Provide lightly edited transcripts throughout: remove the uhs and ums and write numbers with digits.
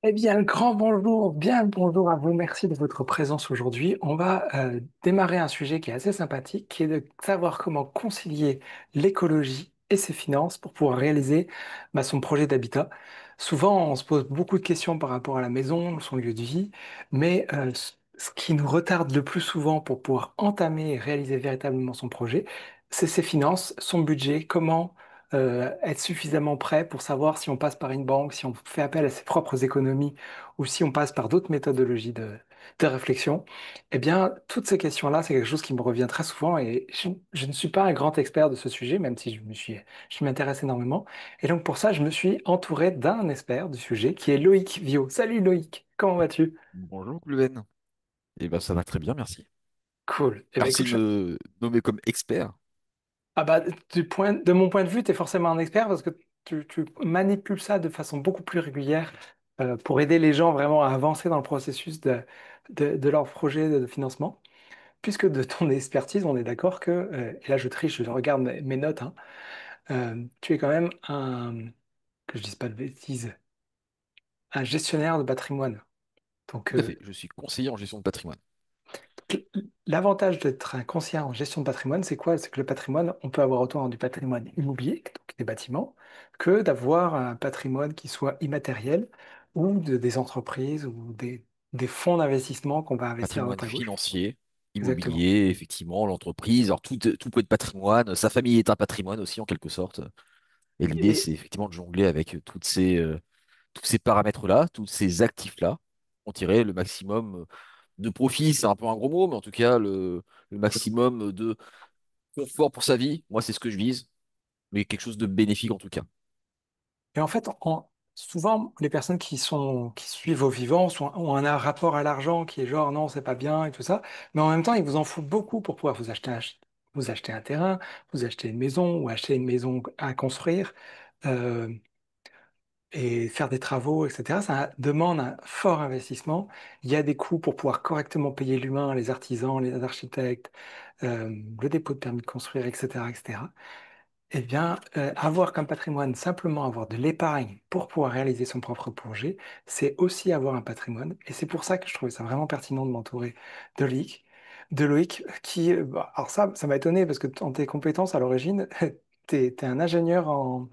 Eh bien, le grand bonjour, bien le bonjour à vous. Merci de votre présence aujourd'hui. On va démarrer un sujet qui est assez sympathique, qui est de savoir comment concilier l'écologie et ses finances pour pouvoir réaliser son projet d'habitat. Souvent, on se pose beaucoup de questions par rapport à la maison, son lieu de vie, mais ce qui nous retarde le plus souvent pour pouvoir entamer et réaliser véritablement son projet, c'est ses finances, son budget, comment être suffisamment prêt pour savoir si on passe par une banque, si on fait appel à ses propres économies ou si on passe par d'autres méthodologies de réflexion. Eh bien, toutes ces questions-là, c'est quelque chose qui me revient très souvent et je ne suis pas un grand expert de ce sujet, même si je m'intéresse énormément. Et donc pour ça, je me suis entouré d'un expert du sujet qui est Loïc Viau. Salut Loïc, comment vas-tu? Bonjour Glenn. Eh ben ça va très bien, merci. Cool. Eh ben Merci écoute, de me nommer comme expert. ah bah, de mon point de vue, tu es forcément un expert parce que tu manipules ça de façon beaucoup plus régulière pour aider les gens vraiment à avancer dans le processus de leur projet de financement. Puisque de ton expertise, on est d'accord que, et là je triche, je regarde mes notes, hein, tu es quand même que je dise pas de bêtises, un gestionnaire de patrimoine. Donc, Tout à fait, je suis conseiller en gestion de patrimoine. l'avantage d'être un conseiller en gestion de patrimoine, c'est quoi? C'est que le patrimoine, on peut avoir autant du patrimoine immobilier, donc des bâtiments, que d'avoir un patrimoine qui soit immatériel ou des entreprises ou des fonds d'investissement qu'on va investir à Patrimoine droite à gauche. financier, Exactement. immobilier, effectivement, l'entreprise. Alors tout peut être patrimoine. Sa famille est un patrimoine aussi en quelque sorte. Et l'idée, Et, c'est effectivement de jongler avec tous ces paramètres-là, tous ces actifs-là, pour tirer le maximum de profit. C'est un peu un gros mot, mais en tout cas le maximum de confort pour sa vie. Moi, c'est ce que je vise, mais quelque chose de bénéfique en tout cas. et en fait, souvent, les personnes qui suivent au vivant ont un rapport à l'argent qui est genre non, c'est pas bien et tout ça, mais en même temps, il vous en faut beaucoup pour pouvoir vous acheter un terrain, vous acheter une maison ou acheter une maison à construire. Euh, et faire des travaux, etc. Ça demande un fort investissement. Il y a des coûts pour pouvoir correctement payer l'humain, les artisans, les architectes, le dépôt de permis de construire, etc., etc. Eh bien, avoir comme patrimoine, simplement avoir de l'épargne pour pouvoir réaliser son propre projet, c'est aussi avoir un patrimoine. Et c'est pour ça que je trouvais ça vraiment pertinent de m'entourer de Loïc, de Loïc qui, bah, alors ça m'a étonné parce que dans tes compétences à l'origine, t'es un ingénieur en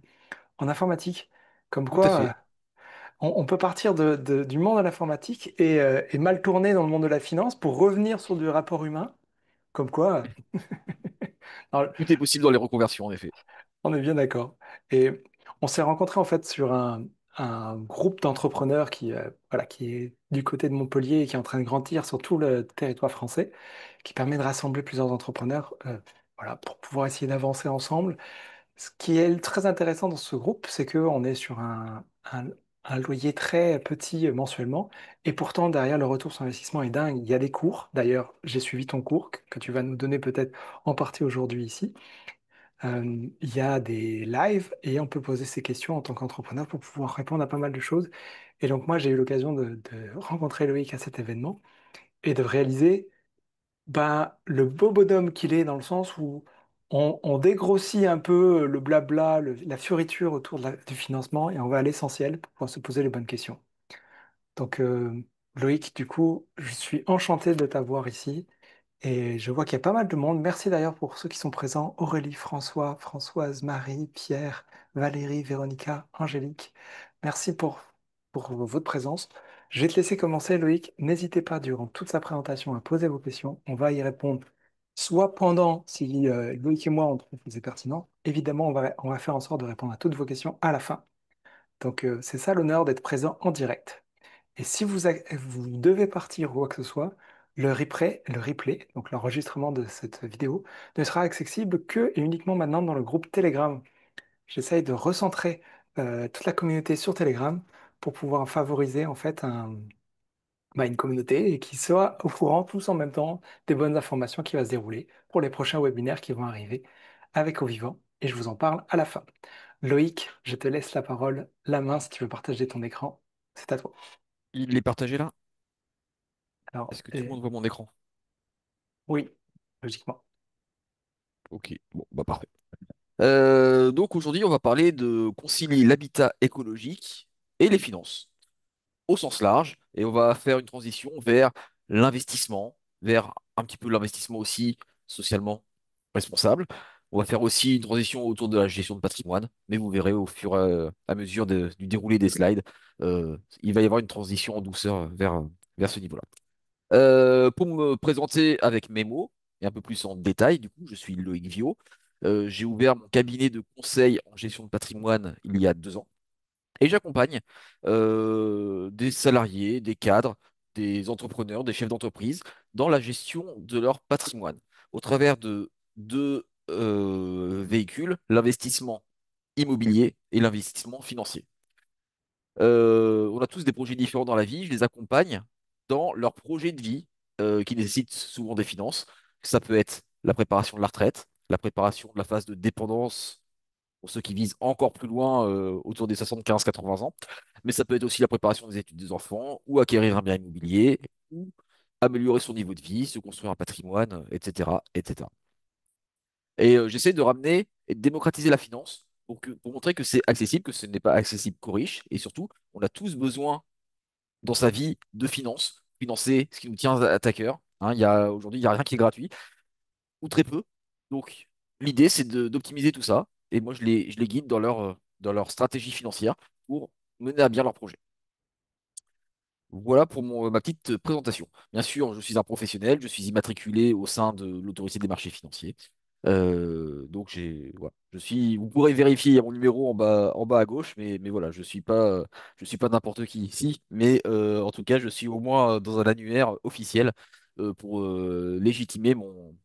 informatique. Comme Tout à quoi, fait. on peut partir du monde de l'informatique et mal tourner dans le monde de la finance pour revenir sur du rapport humain. Comme quoi, alors, Tout est possible dans les reconversions, en effet. on est bien d'accord. Et on s'est rencontrés en fait sur un groupe d'entrepreneurs voilà, qui est du côté de Montpellier et qui est en train de grandir sur tout le territoire français, qui permet de rassembler plusieurs entrepreneurs voilà, pour pouvoir essayer d'avancer ensemble. Ce qui est très intéressant dans ce groupe, c'est qu'on est sur un loyer très petit mensuellement, et pourtant derrière le retour sur investissement est dingue. Il y a des cours, d'ailleurs j'ai suivi ton cours que tu vas nous donner peut-être en partie aujourd'hui ici. Il y a des lives et on peut poser ses questions en tant qu'entrepreneur pour pouvoir répondre à pas mal de choses. Et donc moi j'ai eu l'occasion de rencontrer Loïc à cet événement et de réaliser le beau bonhomme qu'il est dans le sens où on dégrossit un peu le blabla, la fioriture autour du financement et on va à l'essentiel pour pouvoir se poser les bonnes questions. Donc Loïc, du coup, je suis enchanté de t'avoir ici et je vois qu'il y a pas mal de monde. Merci d'ailleurs pour ceux qui sont présents. Aurélie, François, Françoise, Marie, Pierre, Valérie, Véronica, Angélique. Merci pour votre présence. Je vais te laisser commencer, Loïc. N'hésitez pas durant toute sa présentation à poser vos questions. On va y répondre soit pendant, si Loïc et moi on trouve que c'est pertinent. Évidemment, on va faire en sorte de répondre à toutes vos questions à la fin. Donc, c'est ça l'honneur d'être présent en direct. Et si vous devez partir ou quoi que ce soit, le replay, donc l'enregistrement de cette vidéo, ne sera accessible que et uniquement maintenant dans le groupe Telegram. J'essaye de recentrer toute la communauté sur Telegram pour pouvoir favoriser en fait une communauté et qui soit au courant tous en même temps des bonnes informations qui vont se dérouler pour les prochains webinaires qui vont arriver avec Au Vivant. Et je vous en parle à la fin. Loïc, je te laisse la parole, la main si tu veux partager ton écran. C'est à toi. Il est partagé là? Alors, Est-ce que tout le monde voit mon écran? oui, logiquement. Ok, bon, bah parfait. Donc aujourd'hui, on va parler de concilier l'habitat écologique et les finances. au sens large et on va faire une transition vers l'investissement, vers un petit peu l'investissement aussi socialement responsable. On va faire aussi une transition autour de la gestion de patrimoine, mais vous verrez au fur et à mesure du déroulé des slides, il va y avoir une transition en douceur vers ce niveau-là. Pour me présenter avec mes mots et un peu plus en détail, du coup, je suis Loïc Viau. J'ai ouvert mon cabinet de conseil en gestion de patrimoine il y a 2 ans. Et j'accompagne des salariés, des cadres, des entrepreneurs, des chefs d'entreprise dans la gestion de leur patrimoine au travers de deux véhicules, l'investissement immobilier et l'investissement financier. On a tous des projets différents dans la vie, je les accompagne dans leurs projets de vie qui nécessitent souvent des finances. Ça peut être la préparation de la retraite, la préparation de la phase de dépendance pour ceux qui visent encore plus loin, autour des 75-80 ans. Mais ça peut être aussi la préparation des études des enfants, ou acquérir un bien immobilier, ou améliorer son niveau de vie, se construire un patrimoine, etc., etc. Et j'essaie de ramener et de démocratiser la finance pour montrer que c'est accessible, que ce n'est pas accessible qu'aux riches, et surtout, on a tous besoin dans sa vie de finances, financer ce qui nous tient à cœur. Hein, aujourd'hui, il n'y a rien qui est gratuit, ou très peu. Donc, l'idée, c'est d'optimiser tout ça. Et moi, je les guide dans leur stratégie financière pour mener à bien leur projet. Voilà pour ma petite présentation. Bien sûr, je suis un professionnel, je suis immatriculé au sein de l'autorité des marchés financiers. Donc, voilà, vous pourrez vérifier, il y a mon numéro en bas à gauche, mais voilà, je suis pas n'importe qui ici, mais en tout cas, je suis au moins dans un annuaire officiel pour légitimer mon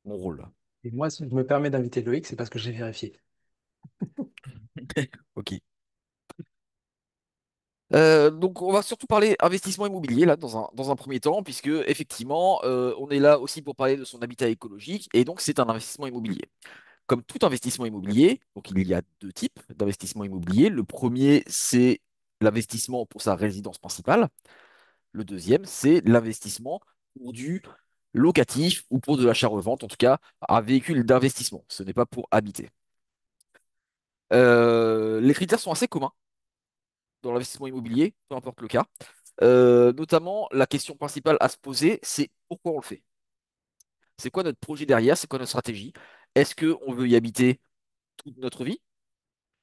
rôle. Et moi, si je me permets d'inviter Loïc, c'est parce que j'ai vérifié. Ok. Donc, on va surtout parler investissement immobilier là dans un premier temps, puisque effectivement, on est là aussi pour parler de son habitat écologique, et donc c'est un investissement immobilier. Comme tout investissement immobilier, donc il y a deux types d'investissement immobilier. Le premier, c'est l'investissement pour sa résidence principale. Le deuxième, c'est l'investissement pour du locatif ou pour de l'achat-revente, en tout cas un véhicule d'investissement. Ce n'est pas pour habiter. Les critères sont assez communs dans l'investissement immobilier, peu importe le cas. Notamment, la question principale à se poser, c'est pourquoi on le fait? C'est quoi notre projet derrière? C'est quoi notre stratégie? Est-ce qu'on veut y habiter toute notre vie?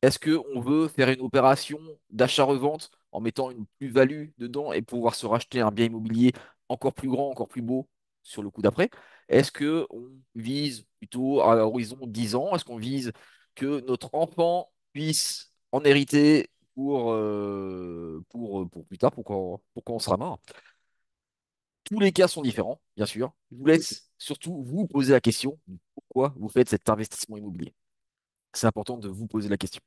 Est-ce qu'on veut faire une opération d'achat-revente en mettant une plus-value dedans et pouvoir se racheter un bien immobilier encore plus grand, encore plus beau sur le coup d'après? Est-ce qu'on vise plutôt à l'horizon 10 ans? Est-ce qu'on vise que notre enfant puisse en hériter pour plus tard, pour quand on sera mort? Tous les cas sont différents, bien sûr. Je vous laisse surtout vous poser la question de pourquoi vous faites cet investissement immobilier. C'est important de vous poser la question.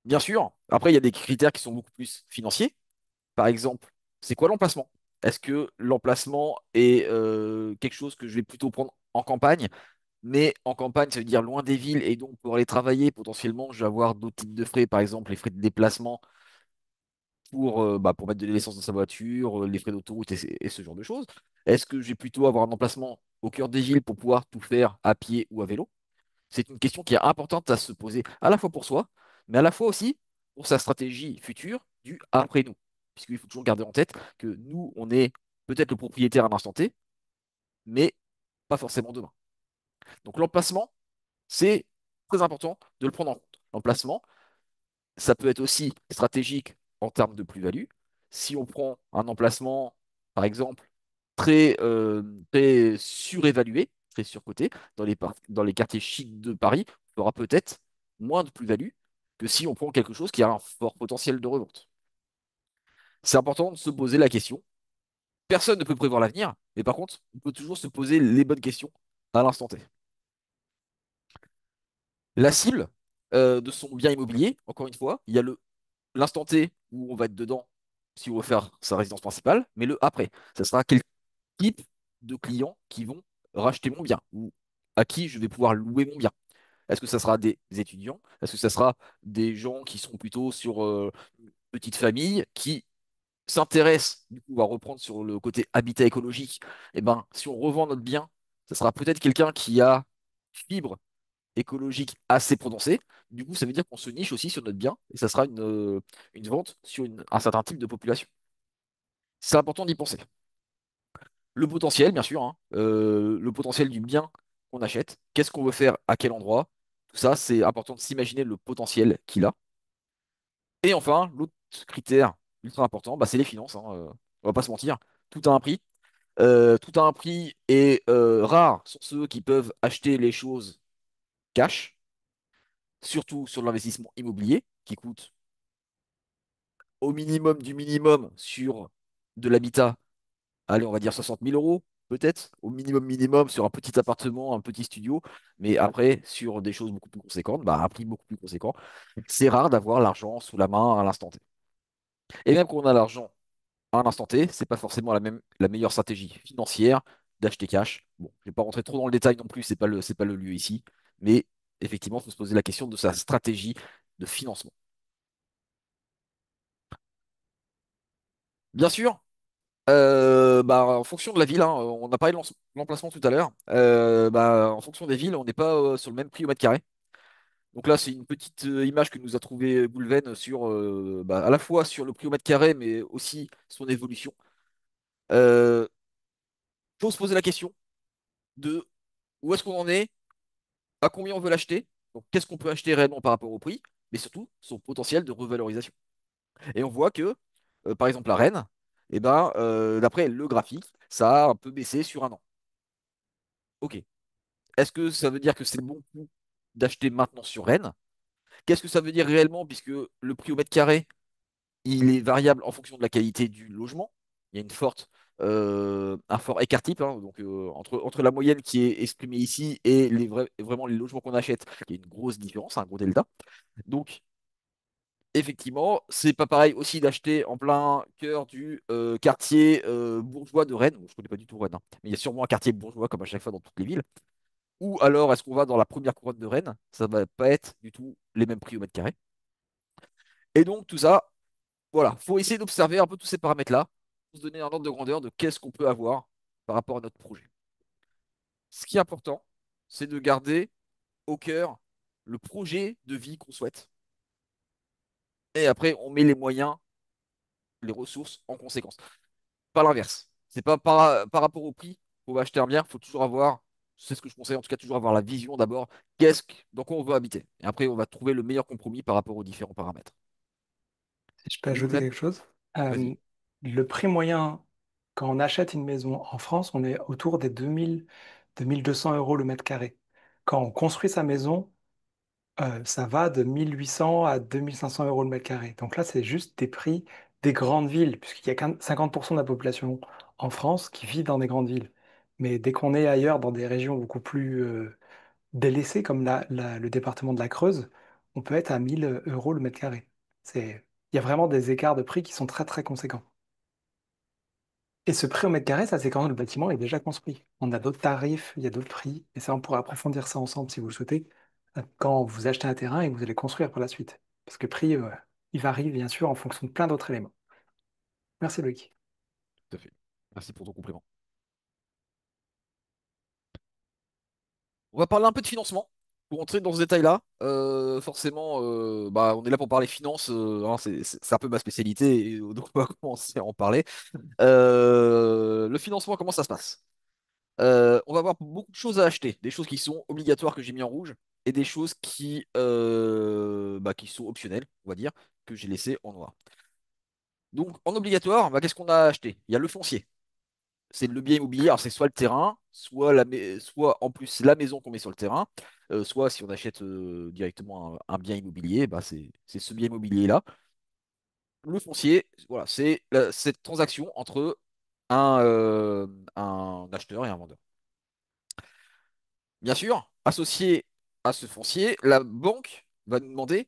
Bien sûr, après, il y a des critères qui sont beaucoup plus financiers. Par exemple, c'est quoi l'emplacement? Est-ce que l'emplacement est quelque chose que je vais plutôt prendre en campagne? Mais en campagne, ça veut dire loin des villes et donc pour aller travailler, potentiellement, je vais avoir d'autres types de frais, par exemple les frais de déplacement pour mettre de l'essence dans sa voiture, les frais d'autoroute et ce genre de choses. Est-ce que je vais plutôt avoir un emplacement au cœur des villes pour pouvoir tout faire à pied ou à vélo? C'est une question qui est importante à se poser à la fois pour soi, mais à la fois aussi pour sa stratégie future du après nous. Puisqu'il faut toujours garder en tête que nous, on est peut-être le propriétaire à l'instant T, mais pas forcément demain. Donc l'emplacement, c'est très important de le prendre en compte. L'emplacement, ça peut être aussi stratégique en termes de plus-value. Si on prend un emplacement, par exemple, très surévalué, très surcoté, dans les quartiers chics de Paris, on aura peut-être moins de plus-value que si on prend quelque chose qui a un fort potentiel de revente. C'est important de se poser la question. Personne ne peut prévoir l'avenir, mais par contre, on peut toujours se poser les bonnes questions à l'instant T. La cible de son bien immobilier, encore une fois, il y a l'instant T où on va être dedans si on veut faire sa résidence principale, mais le après. Ça sera quel type de clients qui vont racheter mon bien ou à qui je vais pouvoir louer mon bien. Est-ce que ça sera des étudiants? Est-ce que ça sera des gens qui sont plutôt sur une petite famille qui s'intéressent du coup à reprendre sur le côté habitat écologique? Eh ben, si on revend notre bien, ça sera peut-être quelqu'un qui a fibre écologique assez prononcée, du coup, ça veut dire qu'on se niche aussi sur notre bien et ça sera une vente sur un certain type de population. C'est important d'y penser. Le potentiel, bien sûr, hein, le potentiel du bien qu'on achète, qu'est-ce qu'on veut faire, à quel endroit, tout ça, c'est important de s'imaginer le potentiel qu'il a. Et enfin, l'autre critère ultra important, bah, c'est les finances, hein, on va pas se mentir, tout a un prix. Tout a un prix et rares sont ceux qui peuvent acheter les choses cash, surtout sur l'investissement immobilier, qui coûte au minimum du minimum sur de l'habitat, allez, on va dire 60 000 euros, peut-être, au minimum minimum sur un petit appartement, un petit studio, mais après, sur des choses beaucoup plus conséquentes, bah, à un prix beaucoup plus conséquent, c'est rare d'avoir l'argent sous la main à l'instant T. Et même quand on a l'argent à un instant T, c'est pas forcément la meilleure stratégie financière d'acheter cash. Bon, je vais pas rentrer trop dans le détail non plus, c'est pas le lieu ici, mais effectivement, il faut se poser la question de sa stratégie de financement. Bien sûr, bah, en fonction de la ville, hein, on a parlé de l'emplacement tout à l'heure, bah, en fonction des villes, on n'est pas sur le même prix au mètre carré. Donc là, c'est une petite image que nous a trouvé Goulven sur, bah, à la fois sur le prix au mètre carré, mais aussi son évolution. Il faut se poser la question de où est-ce qu'on en est, à combien on veut l'acheter, donc qu'est-ce qu'on peut acheter réellement par rapport au prix, mais surtout son potentiel de revalorisation. Et on voit que, par exemple, la Rennes, eh ben, d'après le graphique, ça a un peu baissé sur un an. Ok. Est-ce que ça veut dire que c'est le bon coup d'acheter maintenant sur Rennes? Qu'est-ce que ça veut dire réellement, puisque le prix au mètre carré, il est variable en fonction de la qualité du logement. Il y a un fort écart type, hein, donc entre la moyenne qui est exprimée ici et vraiment les logements qu'on achète, il y a une grosse différence, un gros delta. Donc, effectivement, c'est pas pareil aussi d'acheter en plein cœur du quartier bourgeois de Rennes. Bon, je connais pas du tout Rennes, hein, mais il y a sûrement un quartier bourgeois comme à chaque fois dans toutes les villes. Ou alors, est-ce qu'on va dans la première couronne de Rennes? Ça va pas être du tout les mêmes prix au mètre carré. Et donc, tout ça, voilà, faut essayer d'observer un peu tous ces paramètres-là pour se donner un ordre de grandeur de qu'est-ce qu'on peut avoir par rapport à notre projet. Ce qui est important, c'est de garder au cœur le projet de vie qu'on souhaite. Et après, on met les moyens, les ressources en conséquence. Pas l'inverse. C'est pas par rapport au prix qu'on va acheter un bien, il faut toujours avoir, c'est ce que je conseille, en tout cas, toujours avoir la vision d'abord, dans quoi on veut habiter. Et après, on va trouver le meilleur compromis par rapport aux différents paramètres. Si je peux Oui, ajouter Goulven, quelque chose, vas-y. le prix moyen quand on achète une maison en France, on est autour des 2000, 2200 euros le mètre carré. Quand on construit sa maison, ça va de 1800 à 2500 euros le mètre carré. Donc là, c'est juste des prix des grandes villes, puisqu'il y a 50% de la population en France qui vit dans des grandes villes. Mais dès qu'on est ailleurs, dans des régions beaucoup plus délaissées, comme le département de la Creuse, on peut être à 1000 euros le mètre carré. Il y a vraiment des écarts de prix qui sont très très conséquents. Et ce prix au mètre carré, ça c'est quand le bâtiment est déjà construit. On a d'autres tarifs, il y a d'autres prix, et ça on pourra approfondir ça ensemble si vous le souhaitez, quand vous achetez un terrain et que vous allez construire par la suite. Parce que le prix, il varie bien sûr en fonction de plein d'autres éléments. Merci Loïc. Tout à fait. Merci pour ton complément. On va parler un peu de financement. Pour entrer dans ce détail-là, forcément, bah, on est là pour parler finances, hein, c'est un peu ma spécialité, donc on va commencer à en parler. Le financement, comment ça se passe? On va avoir beaucoup de choses à acheter, des choses qui sont obligatoires que j'ai mis en rouge, et des choses qui sont optionnelles, on va dire, que j'ai laissées en noir. Donc, en obligatoire, bah, qu'est-ce qu'on a acheté? Il y a le foncier. C'est le bien immobilier. Alors, c'est soit le terrain, soit en plus la maison qu'on met sur le terrain, soit si on achète directement un bien immobilier, bah, c'est ce bien immobilier-là. Le foncier, voilà, c'est cette transaction entre un, euh, un acheteur et un vendeur. Bien sûr, associé à ce foncier, la banque va nous demander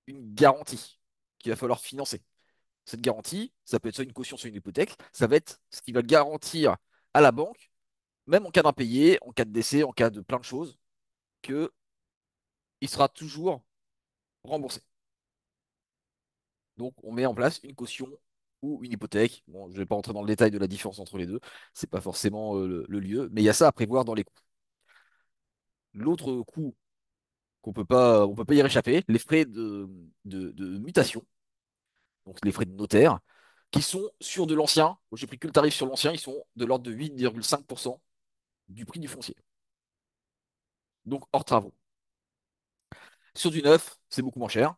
une garantie qu'il va falloir financer. Cette garantie, ça peut être soit une caution, soit une hypothèque, ça va être ce qui va garantir à la banque, même en cas d'impayé, en cas de décès, en cas de plein de choses, qu'il sera toujours remboursé. Donc, on met en place une caution ou une hypothèque. Bon, je ne vais pas rentrer dans le détail de la différence entre les deux, c'est pas forcément le lieu, mais il y a ça à prévoir dans les coûts. l'autre coût on peut pas y réchapper, les frais de mutation, donc les frais de notaire, qui sont sur de l'ancien. J'ai pris que le tarif sur l'ancien, ils sont de l'ordre de 8,5% du prix du foncier. Donc hors travaux. Sur du neuf, c'est beaucoup moins cher,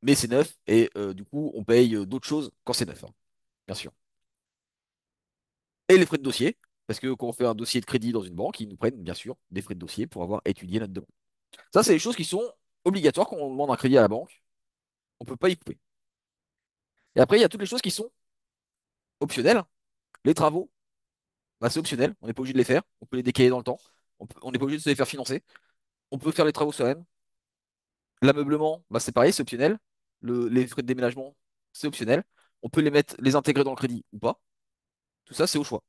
mais c'est neuf et du coup, on paye d'autres choses quand c'est neuf, hein, bien sûr. Et les frais de dossier, parce que quand on fait un dossier de crédit dans une banque, ils nous prennent bien sûr des frais de dossier pour avoir étudié notre demande. Ça, c'est des choses qui sont obligatoires quand on demande un crédit à la banque. On ne peut pas y couper. Et après, il y a toutes les choses qui sont optionnelles. Les travaux, bah, c'est optionnel. On n'est pas obligé de les faire. On peut les décaler dans le temps. On n'est pas obligé de se les faire financer. On peut faire les travaux soi-même. L'ameublement, bah, c'est pareil, c'est optionnel. Les frais de déménagement, c'est optionnel. On peut les intégrer dans le crédit ou pas. Tout ça, c'est au choix.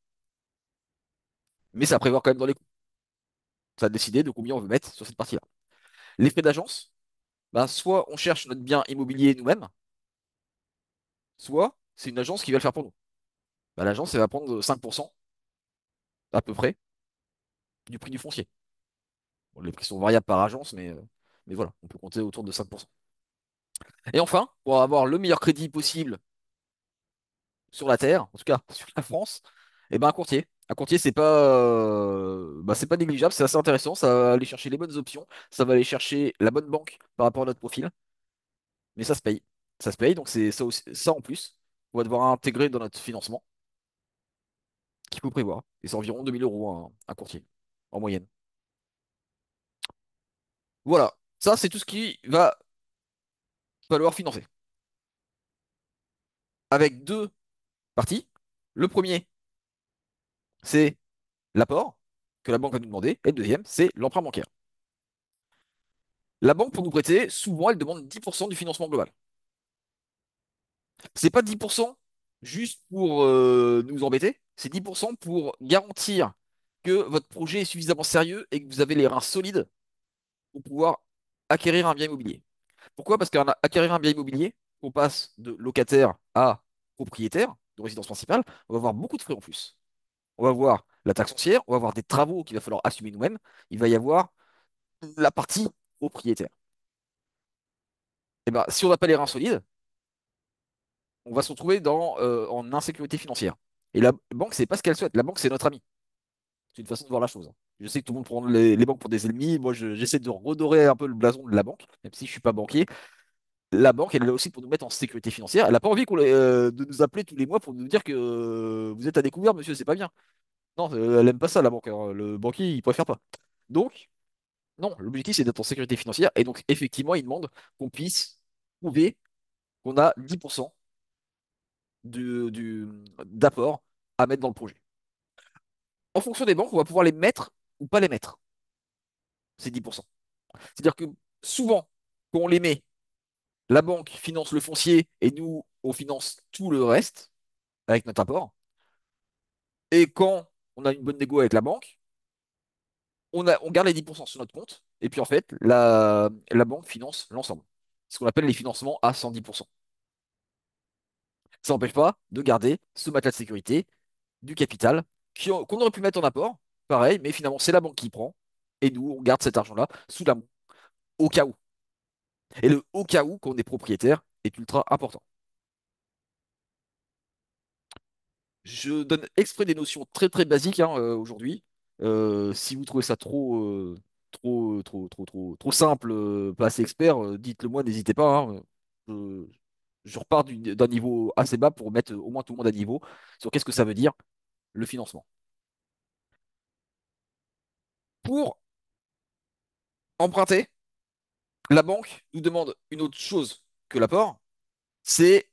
Mais ça à prévoir quand même dans les coûts. Ça a décidé de combien on veut mettre sur cette partie-là. Les frais d'agence, bah, soit on cherche notre bien immobilier nous-mêmes, soit c'est une agence qui va le faire pour nous. Bah, l'agence, elle va prendre 5% à peu près du prix du foncier. Bon, les prix sont variables par agence, mais voilà, on peut compter autour de 5%. Et enfin, pour avoir le meilleur crédit possible sur la Terre, en tout cas sur la France, eh ben un courtier. Un courtier, c'est pas négligeable, c'est assez intéressant. Ça va aller chercher les bonnes options, ça va aller chercher la bonne banque par rapport à notre profil, mais ça se paye. Ça se paye, donc c'est ça, ça en plus, on va devoir intégrer dans notre financement qu'il faut prévoir. Et c'est environ 2 000 € un courtier, en moyenne. Voilà, ça c'est tout ce qui va falloir financer. Avec deux parties. Le premier, c'est l'apport que la banque va nous demander. Et le deuxième, c'est l'emprunt bancaire. La banque, pour nous prêter, souvent, elle demande 10% du financement global. C'est pas 10% juste pour nous embêter, c'est 10% pour garantir que votre projet est suffisamment sérieux et que vous avez les reins solides pour pouvoir acquérir un bien immobilier. Pourquoi? Parce qu'acquérir un bien immobilier, on passe de locataire à propriétaire de résidence principale, on va avoir beaucoup de frais en plus. On va voir la taxe foncière, on va avoir des travaux qu'il va falloir assumer nous-mêmes, il va y avoir la partie propriétaire. Et ben, si on n'a pas les reins solides, on va se retrouver en insécurité financière. Et la banque, c'est pas ce qu'elle souhaite. La banque, c'est notre ami. C'est une façon de voir la chose, hein. Je sais que tout le monde prend les banques pour des ennemis. Moi, j'essaie de redorer un peu le blason de la banque, même si je suis pas banquier. La banque, elle est là aussi pour nous mettre en sécurité financière. Elle n'a pas envie de nous appeler tous les mois pour nous dire que vous êtes à découvert, monsieur, c'est pas bien. Non, elle aime pas ça, la banque, hein. Le banquier, il préfère pas. Donc, non, l'objectif, c'est d'être en sécurité financière. Et donc, effectivement, il demande qu'on puisse prouver qu'on a 10% d'apport à mettre dans le projet. En fonction des banques, on va pouvoir les mettre ou pas les mettre, ces 10%. C'est-à-dire que souvent, quand on les met, la banque finance le foncier et nous, on finance tout le reste avec notre apport. Et quand on a une bonne négo avec la banque, on garde les 10% sur notre compte. Et puis en fait, la banque finance l'ensemble. Ce qu'on appelle les financements à 110%. Ça n'empêche pas de garder ce matelas de sécurité, du capital, qu'on aurait pu mettre en apport, pareil, mais finalement c'est la banque qui prend. Et nous, on garde cet argent-là sous la main, au cas où. Et le au cas où qu'on est propriétaire est ultra important. Je donne exprès des notions très très basiques, hein, aujourd'hui. Si vous trouvez ça trop simple, pas assez expert, dites-le moi, n'hésitez pas, hein. Euh, je repars d'un niveau assez bas pour mettre au moins tout le monde à niveau sur qu'est-ce que ça veut dire le financement. Pour emprunter, la banque nous demande une autre chose que l'apport, c'est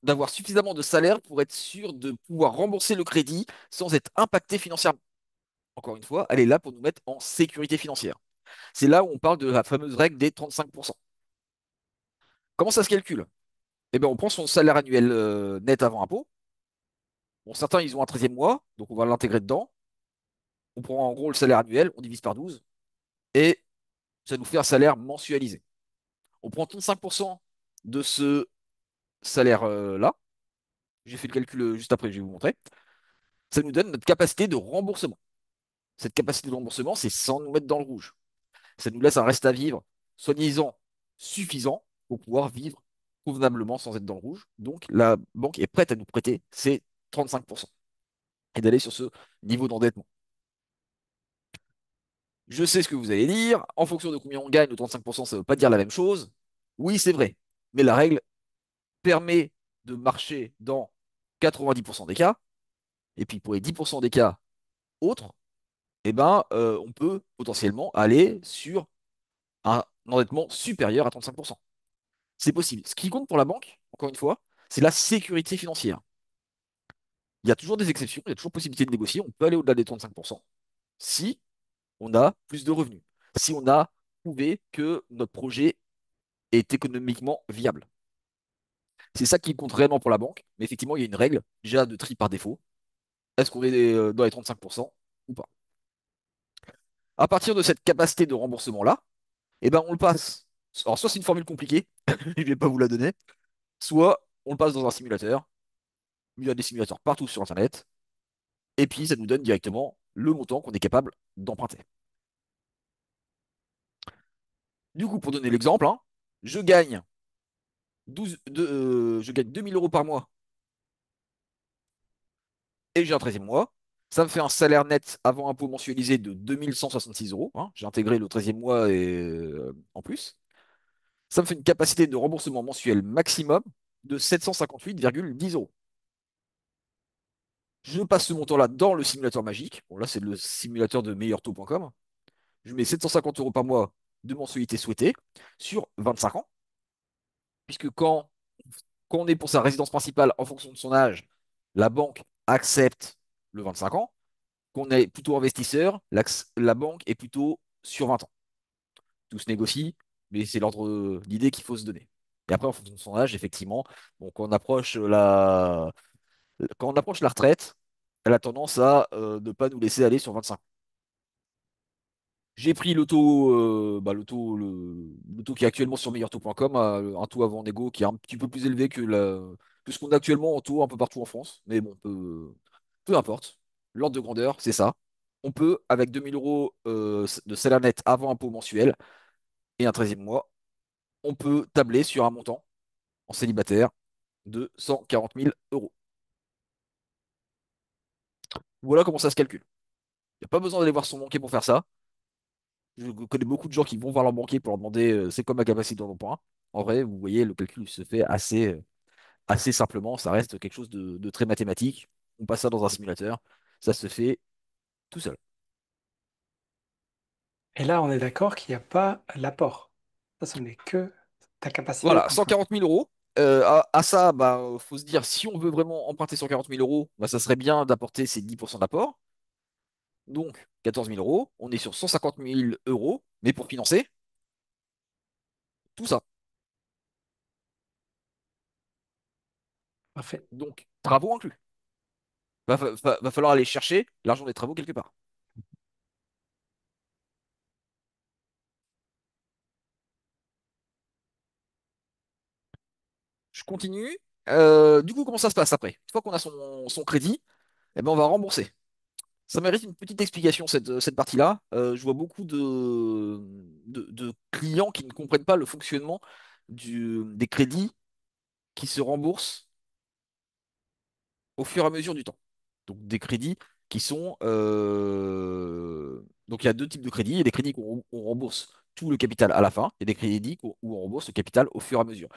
d'avoir suffisamment de salaire pour être sûr de pouvoir rembourser le crédit sans être impacté financièrement. Encore une fois, elle est là pour nous mettre en sécurité financière. C'est là où on parle de la fameuse règle des 35%. Comment ça se calcule? Eh bien, on prend son salaire annuel net avant impôt. Bon, certains, ils ont un 13e mois, donc on va l'intégrer dedans. On prend en gros le salaire annuel, on divise par 12, et ça nous fait un salaire mensualisé. On prend 35% de ce salaire-là. J'ai fait le calcul juste après, je vais vous montrer. Ça nous donne notre capacité de remboursement. Cette capacité de remboursement, c'est sans nous mettre dans le rouge. Ça nous laisse un reste à vivre, soi-disant suffisant pour pouvoir vivre convenablement sans être dans le rouge. Donc la banque est prête à nous prêter ces 35% et d'aller sur ce niveau d'endettement. Je sais ce que vous allez dire. En fonction de combien on gagne, le 35%, ça ne veut pas dire la même chose. Oui, c'est vrai. Mais la règle permet de marcher dans 90% des cas. Et puis pour les 10% des cas autres, eh ben, on peut potentiellement aller sur un endettement supérieur à 35%. C'est possible. Ce qui compte pour la banque, encore une fois, c'est la sécurité financière. Il y a toujours des exceptions, il y a toujours possibilité de négocier. On peut aller au-delà des 35% si on a plus de revenus, si on a prouvé que notre projet est économiquement viable. C'est ça qui compte réellement pour la banque. Mais effectivement, il y a une règle déjà de tri par défaut. Est-ce qu'on est dans les 35% ou pas? À partir de cette capacité de remboursement-là, eh ben, on le passe. Alors, soit c'est une formule compliquée, je ne vais pas vous la donner, soit on le passe dans un simulateur. Il y a des simulateurs partout sur Internet. Et puis, ça nous donne directement le montant qu'on est capable d'emprunter. Du coup, pour donner l'exemple, hein, je gagne 2000 euros par mois et j'ai un 13e mois. Ça me fait un salaire net avant impôt mensualisé de 2166 euros, hein. J'ai intégré le 13e mois en plus. Ça me fait une capacité de remboursement mensuel maximum de 758,10 euros. Je passe ce montant-là dans le simulateur magique. Bon, là, c'est le simulateur de meilleurtaux.com. Je mets 750 euros par mois de mensualité souhaitée sur 25 ans, puisque quand on est pour sa résidence principale en fonction de son âge, la banque accepte le 25 ans. Qu'on est plutôt investisseur, la banque est plutôt sur 20 ans. Tout se négocie, mais c'est l'ordre d'idée qu'il faut se donner. Et après, en fonction de son âge, effectivement, bon, quand on approche la retraite, elle a tendance à ne pas nous laisser aller sur 25 ans. J'ai pris le taux qui est actuellement sur meilleurtaux.com, un taux avant négo qui est un petit peu plus élevé que ce qu'on a actuellement en taux un peu partout en France. Mais bon, peu importe. L'ordre de grandeur, c'est ça. On peut, avec 2000 euros de salaire net avant impôt mensuel et un 13e mois, on peut tabler sur un montant en célibataire de 140 000 euros. Voilà comment ça se calcule. Il n'y a pas besoin d'aller voir son banquier pour faire ça. Je connais beaucoup de gens qui vont voir leur banquier pour leur demander c'est quoi ma capacité d'emprunt. En vrai, vous voyez, le calcul se fait assez simplement. Ça reste quelque chose de très mathématique. On passe ça dans un simulateur. Ça se fait tout seul. Et là, on est d'accord qu'il n'y a pas l'apport. Ça, ce n'est que ta capacité Voilà, d'emprunt. 140 000 euros. À ça, bah, faut se dire, si on veut vraiment emprunter 140 000 euros, bah, ça serait bien d'apporter ces 10% d'apport. Donc, 14 000 euros. On est sur 150 000 euros, mais pour financer tout ça. Parfait. Donc, travaux inclus. Va falloir aller chercher l'argent des travaux quelque part. Je continue. Du coup, comment ça se passe après? Une fois qu'on a son crédit, eh ben, on va rembourser. Ça mérite une petite explication, cette partie-là. Je vois beaucoup de clients qui ne comprennent pas le fonctionnement des crédits qui se remboursent au fur et à mesure du temps. Donc des crédits qui sont... Donc il y a deux types de crédits. Il y a des crédits où on rembourse tout le capital à la fin et des crédits où on rembourse le capital au fur et à mesure.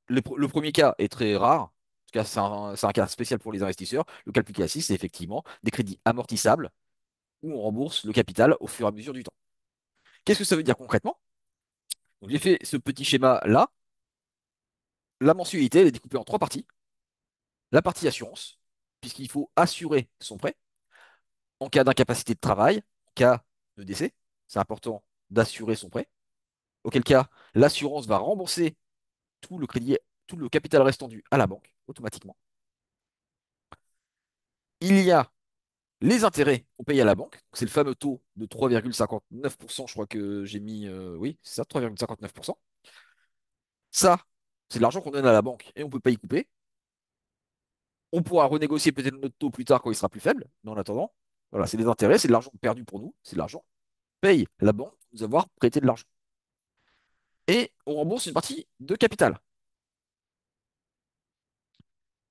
Le premier cas est très rare. En tout cas, c'est un cas spécial pour les investisseurs. Le cas le plus classique, c'est effectivement des crédits amortissables où on rembourse le capital au fur et à mesure du temps. Qu'est-ce que ça veut dire concrètement? Donc, j'ai fait ce petit schéma-là. La mensualité, elle est découpée en trois parties. La partie assurance, puisqu'il faut assurer son prêt en cas d'incapacité de travail, en cas de décès. C'est important d'assurer son prêt. Auquel cas, l'assurance va rembourser tout le crédit, tout le capital restant dû à la banque automatiquement. Il y a les intérêts qu'on paye à la banque. C'est le fameux taux de 3,59%. Je crois que j'ai mis, oui, c'est ça, 3,59%. Ça, c'est de l'argent qu'on donne à la banque et on ne peut pas y couper. On pourra renégocier peut-être notre taux plus tard quand il sera plus faible, mais en attendant. Voilà, c'est des intérêts, c'est de l'argent perdu pour nous, c'est de l'argent. Paye la banque pour nous avoir prêté de l'argent. Et on rembourse une partie de capital.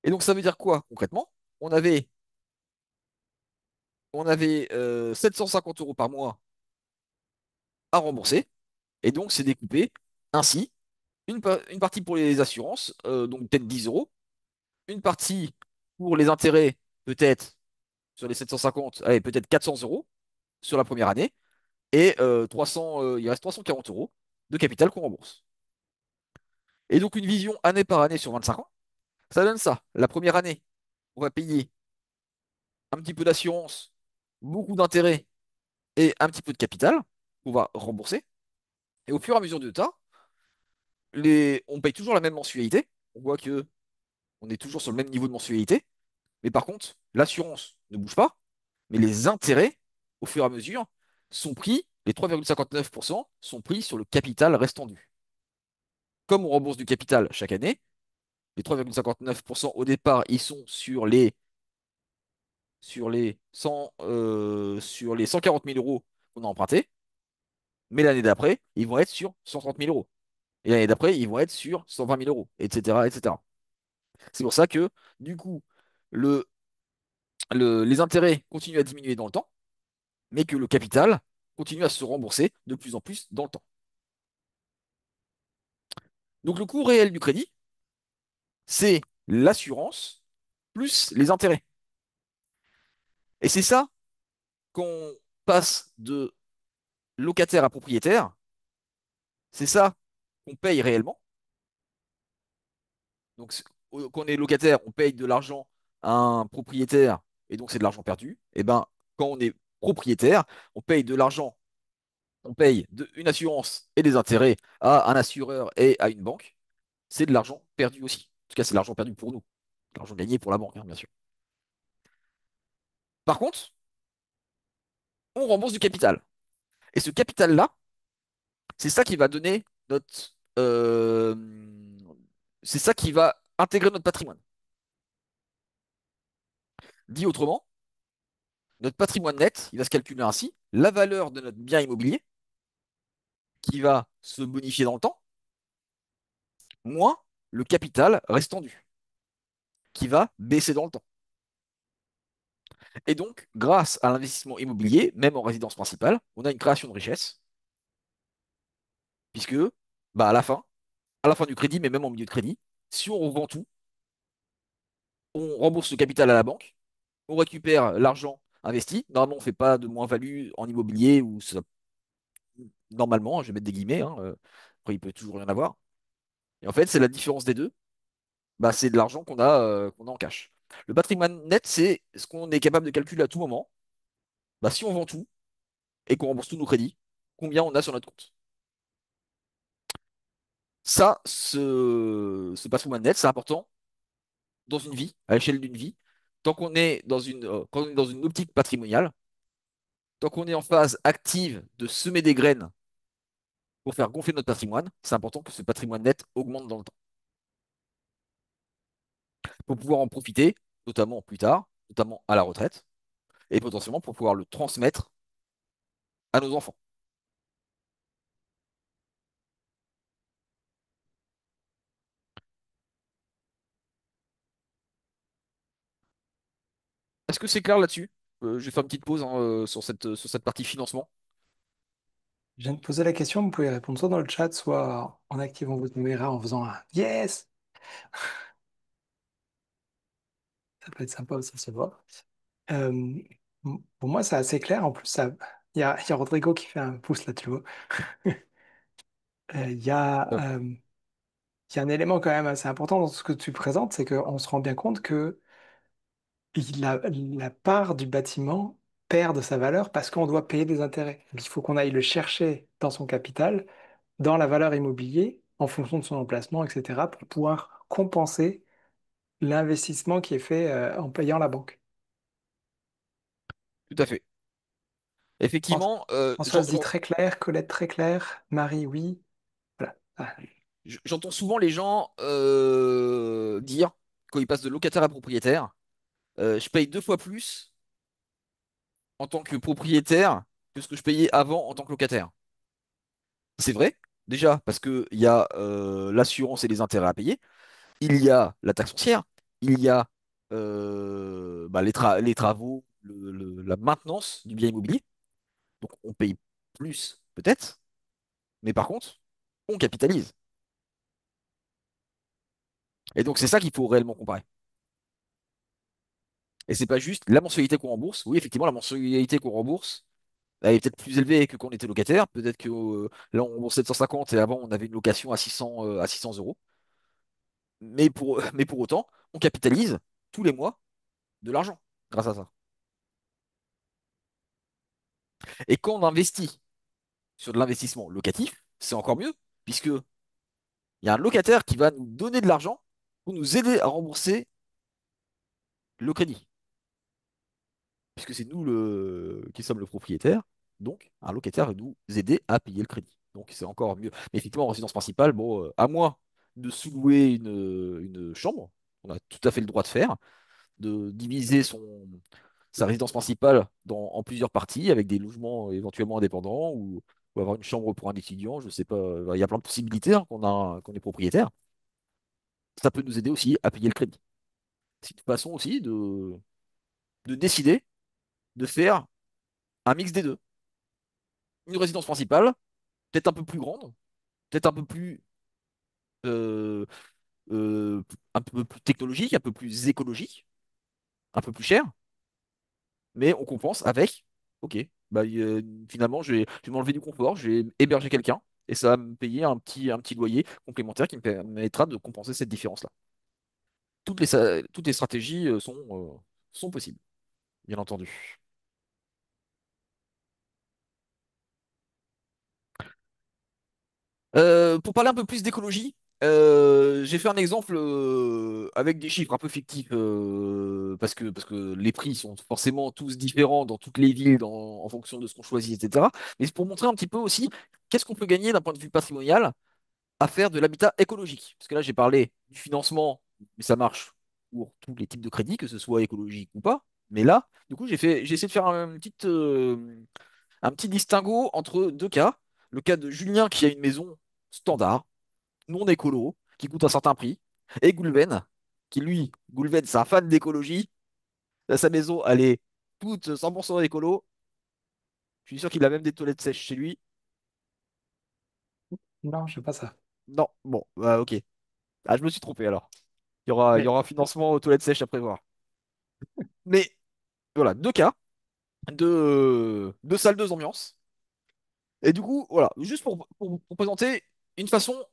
Et donc ça veut dire quoi concrètement? On avait, on avait 750 euros par mois à rembourser. Et donc c'est découpé ainsi. Une partie pour les assurances, donc peut-être 10 euros. Une partie pour les intérêts, peut-être sur les 750, allez, peut-être 400 euros sur la première année. Et 300, il reste 340 euros de capital qu'on rembourse. Et donc une vision année par année sur 25 ans, ça donne ça. La première année, on va payer un petit peu d'assurance, beaucoup d'intérêts et un petit peu de capital qu'on va rembourser. Et au fur et à mesure du temps, on paye toujours la même mensualité. On voit que on est toujours sur le même niveau de mensualité. Mais par contre, l'assurance ne bouge pas, mais les intérêts, au fur et à mesure, sont pris, les 3,59% sont pris sur le capital restant dû. Comme on rembourse du capital chaque année, les 3,59% au départ, ils sont sur les 140 000 euros qu'on a empruntés, mais l'année d'après, ils vont être sur 130 000 euros. Et l'année d'après, ils vont être sur 120 000 euros, etc., etc. C'est pour ça que, du coup, le, les intérêts continuent à diminuer dans le temps, mais que le capital continue à se rembourser de plus en plus dans le temps. Donc le coût réel du crédit, c'est l'assurance plus les intérêts. Et c'est ça qu'on passe de locataire à propriétaire, c'est ça qu'on paye réellement. Donc quand on est locataire, on paye de l'argent à un propriétaire, et donc c'est de l'argent perdu. Et ben quand on est propriétaire, on paye de l'argent, on paye une assurance et des intérêts à un assureur et à une banque. C'est de l'argent perdu aussi. En tout cas, c'est de l'argent perdu pour nous. De l'argent gagné pour la banque, hein, bien sûr. Par contre, on rembourse du capital. Et ce capital-là, c'est ça qui va donner notre... c'est ça qui va intégrer notre patrimoine. Dit autrement, notre patrimoine net, il va se calculer ainsi. La valeur de notre bien immobilier, qui va se bonifier dans le temps, moins le capital restant dû, qui va baisser dans le temps. Et donc, grâce à l'investissement immobilier, même en résidence principale, on a une création de richesse, puisque bah, à la fin du crédit, mais même en milieu de crédit, si on revend tout, on rembourse le capital à la banque, on récupère l'argent investi. Normalement, on ne fait pas de moins-value en immobilier ou normalement, je vais mettre des guillemets, hein, après il peut toujours rien avoir. Et en fait, c'est la différence des deux. Bah, c'est de l'argent qu'on a en cash. Le patrimoine net, c'est ce qu'on est capable de calculer à tout moment. Bah, si on vend tout et qu'on rembourse tous nos crédits, combien on a sur notre compte. Ça, ce patrimoine net, c'est important dans une vie, à l'échelle d'une vie. Quand on est dans une optique patrimoniale, tant qu'on est en phase active de semer des graines pour faire gonfler notre patrimoine, c'est important que ce patrimoine net augmente dans le temps. Pour pouvoir en profiter, notamment plus tard, notamment à la retraite, et potentiellement pour pouvoir le transmettre à nos enfants. Est-ce que c'est clair là-dessus? Je vais faire une petite pause hein, sur cette partie financement. Je viens de poser la question, vous pouvez répondre soit dans le chat, soit en activant votre caméra en faisant un yes. Ça peut être sympa aussi de se voir. Euh, pour moi, c'est assez clair. En plus, il y a Rodrigo qui fait un pouce là, tu vois. Il y a, Euh, il y a un élément quand même assez important dans ce que tu présentes, c'est qu'on se rend bien compte que la part du bâtiment perd de sa valeur parce qu'on doit payer des intérêts. Donc, il faut qu'on aille le chercher dans son capital, dans la valeur immobilier, en fonction de son emplacement, etc., pour pouvoir compenser l'investissement qui est fait en payant la banque. Tout à fait. Fran- Effectivement, Françoise dit très clair, Colette très clair, Marie oui. Voilà. Ah, j'entends souvent les gens dire, quand ils passent de locataire à propriétaire, je paye deux fois plus en tant que propriétaire que ce que je payais avant en tant que locataire. C'est vrai, déjà, parce qu'il y a l'assurance et les intérêts à payer, il y a la taxe foncière, il y a bah, les travaux, la maintenance du bien immobilier. Donc on paye plus, peut-être, mais par contre, on capitalise. Et donc c'est ça qu'il faut réellement comparer. Et c'est pas juste la mensualité qu'on rembourse. Oui, effectivement, la mensualité qu'on rembourse, elle est peut-être plus élevée que quand on était locataire. Peut-être que là, on rembourse 750 et avant, on avait une location à 600 euros. Mais pour autant, on capitalise tous les mois de l'argent grâce à ça. Et quand on investit sur de l'investissement locatif, c'est encore mieux, puisque il y a un locataire qui va nous donner de l'argent pour nous aider à rembourser le crédit, puisque c'est nous qui sommes le propriétaire. Donc, un locataire va nous aider à payer le crédit. Donc, c'est encore mieux. Mais effectivement, en résidence principale, bon, à moins de sous-louer une chambre, on a tout à fait le droit de faire, de diviser sa résidence principale en plusieurs parties avec des logements éventuellement indépendants ou avoir une chambre pour un étudiant, je sais pas, il y a plein de possibilités hein, qu'on est propriétaire. Ça peut nous aider aussi à payer le crédit. C'est une façon aussi de décider de faire un mix des deux. Une résidence principale, peut-être un peu plus grande, peut-être euh, un peu plus technologique, un peu plus écologique, un peu plus cher, mais on compense avec, ok, bah, finalement, je vais m'enlever du confort, je vais héberger quelqu'un, et ça va me payer un petit loyer complémentaire qui me permettra de compenser cette différence-là. Toutes les stratégies sont possibles, bien entendu. Pour parler un peu plus d'écologie, j'ai fait un exemple avec des chiffres un peu fictifs parce que les prix sont forcément tous différents dans toutes les villes en fonction de ce qu'on choisit, etc. Mais c'est pour montrer un petit peu aussi qu'est-ce qu'on peut gagner d'un point de vue patrimonial à faire de l'habitat écologique. Parce que là, j'ai parlé du financement, mais ça marche pour tous les types de crédits, que ce soit écologique ou pas. Mais là, du coup, j'ai essayé de faire un petit distinguo entre deux cas. Le cas de Julien qui a une maison standard, non écolo, qui coûte un certain prix, et Goulven, qui lui, Goulven, c'est un fan d'écologie. Sa maison, elle est toute 100% écolo. Je suis sûr qu'il a même des toilettes sèches chez lui. Non, je sais pas ça. Non, bon, bah, ok. Ah, je me suis trompé alors. Il y Mais aura un financement aux toilettes sèches à prévoir. Mais voilà, deux cas, deux salles, deux ambiances. Et du coup, voilà, juste pour présenter une façon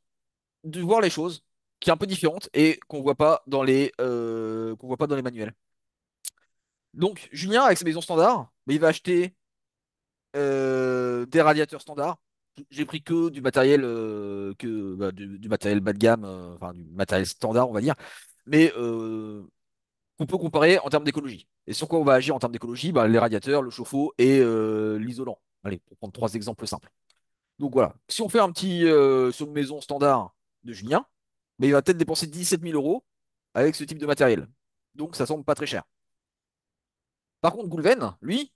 de voir les choses qui est un peu différente et qu'on voit pas dans les manuels. Donc, Julien, avec ses maisons standards, bah, il va acheter des radiateurs standards. J'ai pris que du matériel, du matériel bas de gamme, enfin du matériel standard, on va dire, mais qu'on peut comparer en termes d'écologie. Et sur quoi on va agir en termes d'écologie? Bah, les radiateurs, le chauffe-eau et l'isolant. Allez, pour prendre trois exemples simples. Donc voilà, si on fait un petit sur une maison standard de Julien, mais il va peut-être dépenser 17 000 euros avec ce type de matériel. Donc ça semble pas très cher. Par contre, Goulven, lui,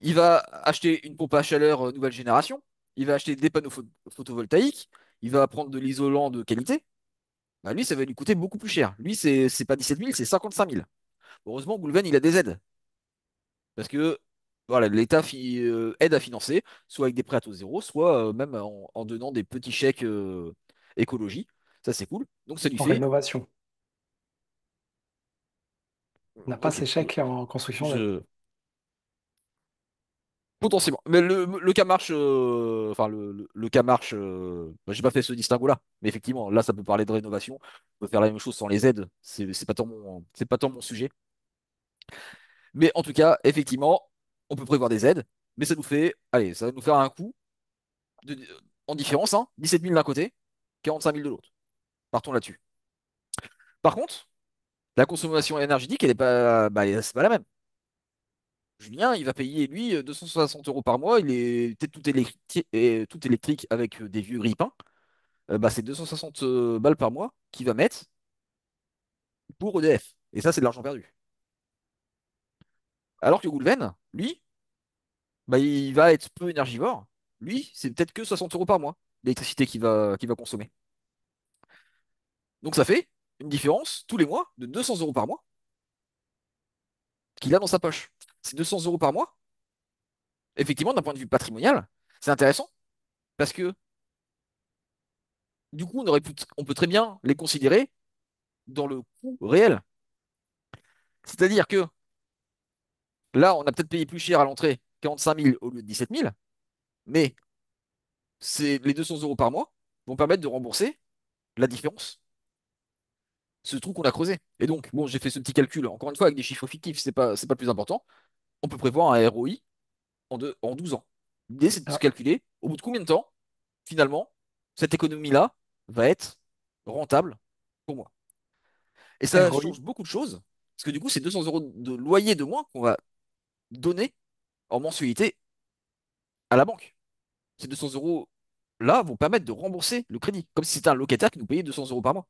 il va acheter une pompe à chaleur nouvelle génération, il va acheter des panneaux photovoltaïques, il va prendre de l'isolant de qualité. Bah, lui, ça va lui coûter beaucoup plus cher. Lui, c'est pas 17 000, c'est 55 000. Heureusement, Goulven, il a des aides. Parce que voilà, l'État aide à financer, soit avec des prêts à taux zéro, soit même en donnant des petits chèques écologie. Ça, c'est cool. Donc, ça lui en fait. rénovation, on n'a pas Ok. ces chèques en construction neuve. Je... Potentiellement. Mais le cas marche. Enfin, le cas marche. Bah, j'ai pas fait ce distinguo-là. Mais effectivement, là, ça peut parler de rénovation. On peut faire la même chose sans les aides. C'est pas tant mon sujet. Mais en tout cas, effectivement, on peut prévoir des aides. Mais ça nous fait. Allez, ça va nous faire un coût de- en différence, hein, 17 000 d'un côté, 45 000 de l'autre. Partons là-dessus. Par contre, la consommation énergétique, elle est pas, bah, c'est pas la même. Julien, il va payer, lui, 260 euros par mois. Il est peut-être tout électrique avec des vieux grippins. Bah, c'est 260 balles par mois qu'il va mettre pour EDF. Et ça, c'est de l'argent perdu. Alors que Goulven, lui, bah, il va être peu énergivore. Lui, c'est peut-être que 60 euros par mois d'électricité qu'il va consommer. Donc ça fait une différence tous les mois de 200 euros par mois qu'il a dans sa poche. Ces 200 euros par mois, effectivement, d'un point de vue patrimonial, c'est intéressant parce que du coup, on peut très bien les considérer dans le coût réel. C'est-à-dire que là, on a peut-être payé plus cher à l'entrée, 45 000 au lieu de 17 000, mais les 200 euros par mois vont permettre de rembourser la différence, ce trou qu'on a creusé. Et donc, bon, j'ai fait ce petit calcul, encore une fois, avec des chiffres fictifs, c'est pas le plus important. On peut prévoir un ROI en 12 ans. L'idée, c'est de se Alors, calculer au bout de combien de temps, finalement, cette économie-là va être rentable pour moi. Et ça ROI, change beaucoup de choses, parce que du coup, c'est 200 euros de loyer de moins qu'on va donner en mensualité à la banque. Ces 200 euros là vont permettre de rembourser le crédit, comme si c'était un locataire qui nous payait 200 euros par mois.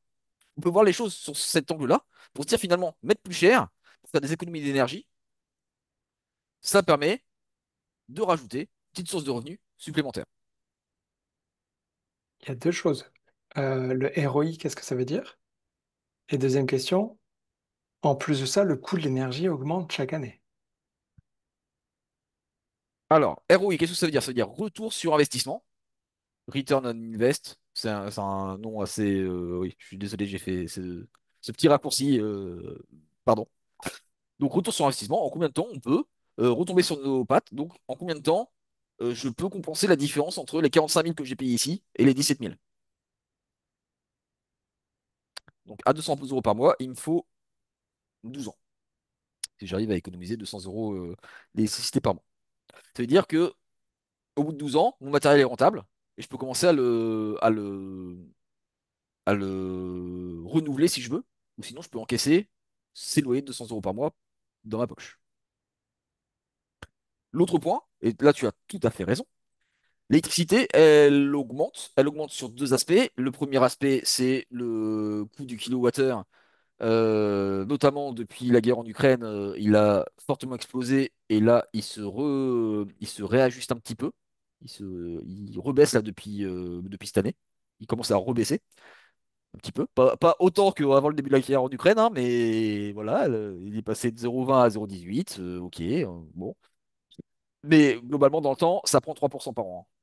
On peut voir les choses sur cet angle-là pour se dire finalement, mettre plus cher, pour faire des économies d'énergie, ça permet de rajouter une petite source de revenus supplémentaire. il y a deux choses. Le ROI, qu'est-ce que ça veut dire? Et deuxième question, en plus de ça, le coût de l'énergie augmente chaque année. Alors, ROI, qu'est-ce que ça veut dire? Ça veut dire retour sur investissement, Return on Invest. C'est un nom assez. Oui, je suis désolé, j'ai fait ce petit raccourci. Pardon. Donc, retour sur investissement, en combien de temps on peut retomber sur nos pattes? Donc, en combien de temps je peux compenser la différence entre les 45 000 que j'ai payés ici et les 17 000? Donc, à 200 euros par mois, il me faut 12 ans. Si j'arrive à économiser 200 euros d'électricité par mois. Ça veut dire que au bout de 12 ans, mon matériel est rentable et je peux commencer à le renouveler si je veux. Ou sinon, je peux encaisser ces loyers de 200 euros par mois dans ma poche. L'autre point, et là tu as tout à fait raison, l'électricité, elle augmente sur deux aspects. Le premier aspect, c'est le coût du kilowattheure. Notamment depuis la guerre en Ukraine, il a fortement explosé et là, il se réajuste un petit peu. Il rebaisse là depuis cette année. Il commence à rebaisser un petit peu. Pas autant qu'avant le début de la guerre en Ukraine, hein, mais voilà, il est passé de 0,20 à 0,18. Ok, bon. Mais globalement, dans le temps, ça prend 3% par an, hein.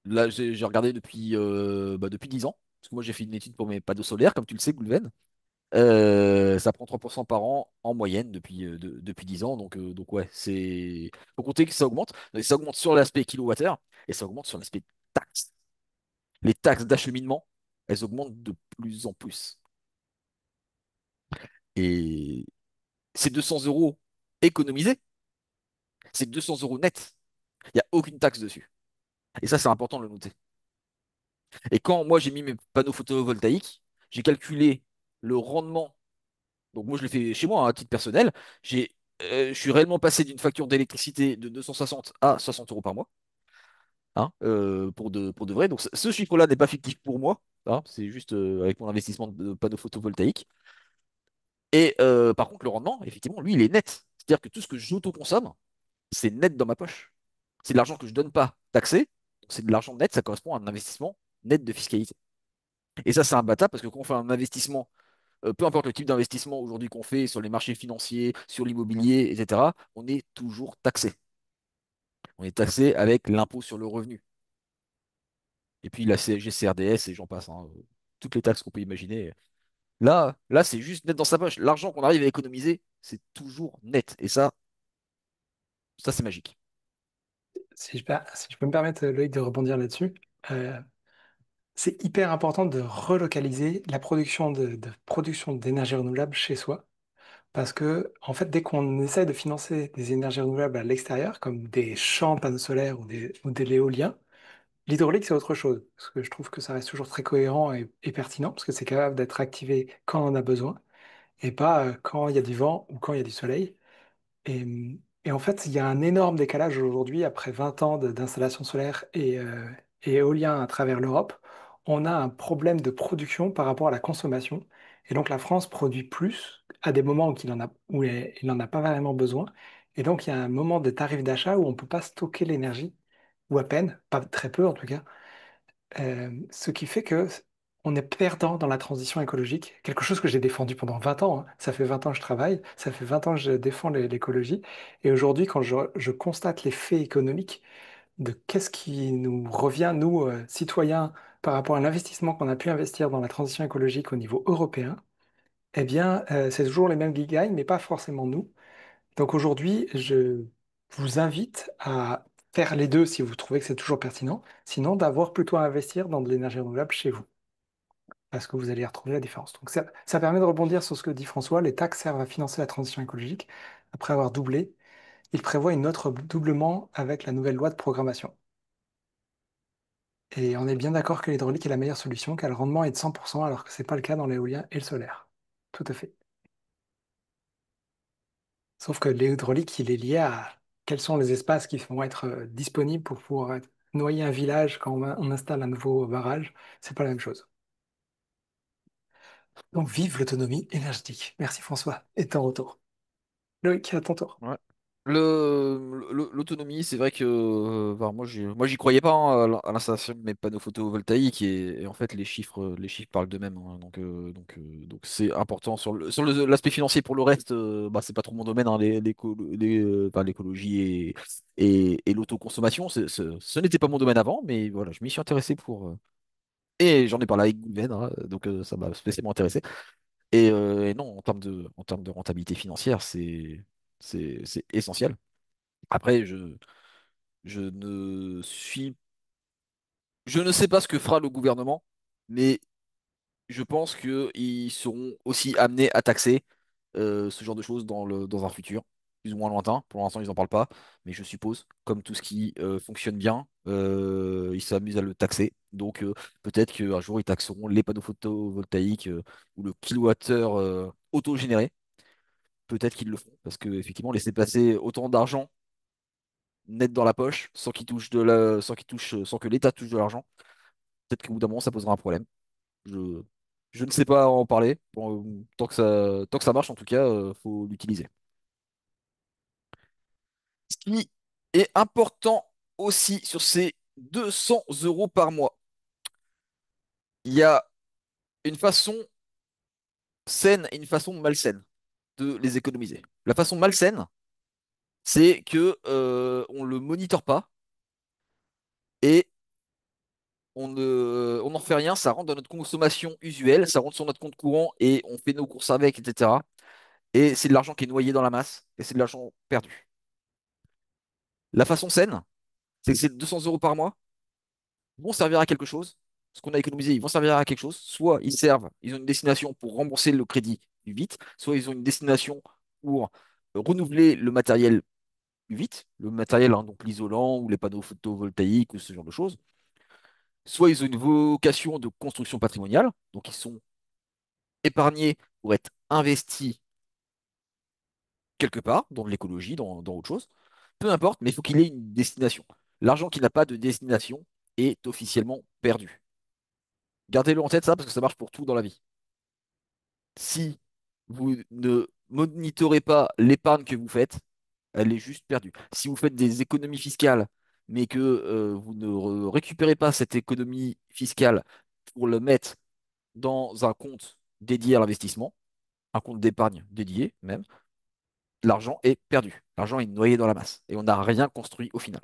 Là, j'ai regardé depuis 10 ans. Parce que moi, j'ai fait une étude pour mes panneaux solaires, comme tu le sais, Goulven. Ça prend 3% par an en moyenne depuis 10 ans. Donc ouais, faut compter que ça augmente. Et ça augmente sur l'aspect kilowattheure et ça augmente sur l'aspect taxe. Les taxes d'acheminement, elles augmentent de plus en plus. Et ces 200 euros économisés, c'est 200 euros net. Il n'y a aucune taxe dessus. Et ça, c'est important de le noter. Et quand moi, j'ai mis mes panneaux photovoltaïques, j'ai calculé le rendement. Donc moi, je l'ai fait chez moi, hein, à titre personnel. Je suis réellement passé d'une facture d'électricité de 260 à 60 euros par mois, hein, pour de vrai. Donc ce chiffre-là n'est pas fictif pour moi, hein, c'est juste avec mon investissement de panneaux photovoltaïques. Et par contre, le rendement, effectivement, lui, il est net. C'est-à-dire que tout ce que j'autoconsomme, c'est net dans ma poche. C'est de l'argent que je donne pas taxé. Donc c'est de l'argent net, ça correspond à un investissement net de fiscalité. Et ça, c'est imbattable parce que quand on fait un investissement, peu importe le type d'investissement aujourd'hui qu'on fait sur les marchés financiers, sur l'immobilier, etc., on est toujours taxé. On est taxé avec l'impôt sur le revenu. Et puis la CSG, CRDS et j'en passe, hein. Toutes les taxes qu'on peut imaginer. Là, c'est juste net dans sa poche. L'argent qu'on arrive à économiser, c'est toujours net. Et ça, c'est magique. Si je peux me permettre, Loïc, de rebondir là-dessus, euh, c'est hyper important de relocaliser la production de production d'énergie renouvelable chez soi. Parce que, en fait, dès qu'on essaie de financer des énergies renouvelables à l'extérieur, comme des champs panneaux solaires ou de l'éolien, l'hydraulique, c'est autre chose. Parce que je trouve que ça reste toujours très cohérent et pertinent, parce que c'est capable d'être activé quand on en a besoin, et pas quand il y a du vent ou quand il y a du soleil. Et, et en fait, il y a un énorme décalage aujourd'hui, après 20 ans d'installation solaire et éolien à travers l'Europe. On a un problème de production par rapport à la consommation. Et donc la France produit plus à des moments où il n'en a pas vraiment besoin. Et donc, il y a un moment de tarif d'achat où on ne peut pas stocker l'énergie, ou à peine, pas très peu en tout cas. Ce qui fait que on est perdant dans la transition écologique, quelque chose que j'ai défendu pendant 20 ans, hein. Ça fait 20 ans que je travaille, ça fait 20 ans que je défends l'écologie. Et aujourd'hui, quand je constate les faits économiques de qu'est-ce qui nous revient, nous, citoyens, par rapport à l'investissement qu'on a pu investir dans la transition écologique au niveau européen, eh bien, c'est toujours les mêmes gigailles, mais pas forcément nous. Donc aujourd'hui, je vous invite à faire les deux si vous trouvez que c'est toujours pertinent, sinon d'avoir plutôt à investir dans de l'énergie renouvelable chez vous, parce que vous allez y retrouver la différence. Donc ça permet de rebondir sur ce que dit François, les taxes servent à financer la transition écologique. Après avoir doublé, il prévoit une autre doublement avec la nouvelle loi de programmation. Et on est bien d'accord que l'hydraulique est la meilleure solution, car le rendement est de 100%, alors que ce n'est pas le cas dans l'éolien et le solaire. Tout à fait. Sauf que l'hydraulique, il est lié à quels sont les espaces qui vont être disponibles pour pouvoir noyer un village quand on installe un nouveau barrage. C'est pas la même chose. Donc vive l'autonomie énergétique. Merci François. Et ton retour. Loïc, à ton tour. Ouais. L'autonomie, c'est vrai que enfin, moi j'y croyais pas hein, à l'installation de mes panneaux photovoltaïques et en fait les chiffres parlent d'eux-mêmes hein. Donc c'est important sur l'aspect financier. Pour le reste, bah, c'est pas trop mon domaine hein, enfin, l'écologie et l'autoconsommation. Ce n'était pas mon domaine avant, mais voilà, je m'y suis intéressé pour et j'en ai parlé avec Gouven, hein, donc ça m'a spécialement intéressé. Et non, en termes de rentabilité financière, c'est essentiel. Après, je ne suis, je ne sais pas ce que fera le gouvernement, mais je pense qu'ils seront aussi amenés à taxer ce genre de choses dans un futur, plus ou moins lointain. Pour l'instant, ils n'en parlent pas, mais je suppose, comme tout ce qui fonctionne bien, ils s'amusent à le taxer. Donc peut-être qu'un jour, ils taxeront les panneaux photovoltaïques ou le kilowattheure autogénéré. Peut-être qu'ils le feront, parce que effectivement, laisser passer autant d'argent net dans la poche, sans que l'État touche de l'argent, peut-être qu'au bout d'un moment, ça posera un problème. Je, je ne sais pas en parler. Bon, tant que ça marche, en tout cas, faut l'utiliser. Ce qui est important aussi sur ces 200 euros par mois, il y a une façon saine et une façon malsaine de les économiser. La façon malsaine, c'est que on le monitore pas et on n'en fait rien, ça rentre dans notre consommation usuelle, ça rentre sur notre compte courant et on fait nos courses avec, etc. Et c'est de l'argent qui est noyé dans la masse et c'est de l'argent perdu. La façon saine, c'est que ces 200 euros par mois vont servir à quelque chose. Ce qu'on a économisé, ils vont servir à quelque chose. Soit ils servent, ils ont une destination pour rembourser le crédit plus vite, soit ils ont une destination pour renouveler le matériel plus vite, le matériel, hein, donc l'isolant ou les panneaux photovoltaïques ou ce genre de choses. Soit ils ont une vocation de construction patrimoniale, donc ils sont épargnés pour être investis quelque part, dans de l'écologie, dans autre chose. Peu importe, mais il faut qu'il ait une destination. L'argent qui n'a pas de destination est officiellement perdu. Gardez-le en tête ça parce que ça marche pour tout dans la vie. Si vous ne monitorez pas l'épargne que vous faites, elle est juste perdue. Si vous faites des économies fiscales, mais que vous ne récupérez pas cette économie fiscale pour le mettre dans un compte dédié à l'investissement, un compte d'épargne dédié même, l'argent est perdu. L'argent est noyé dans la masse et on n'a rien construit au final.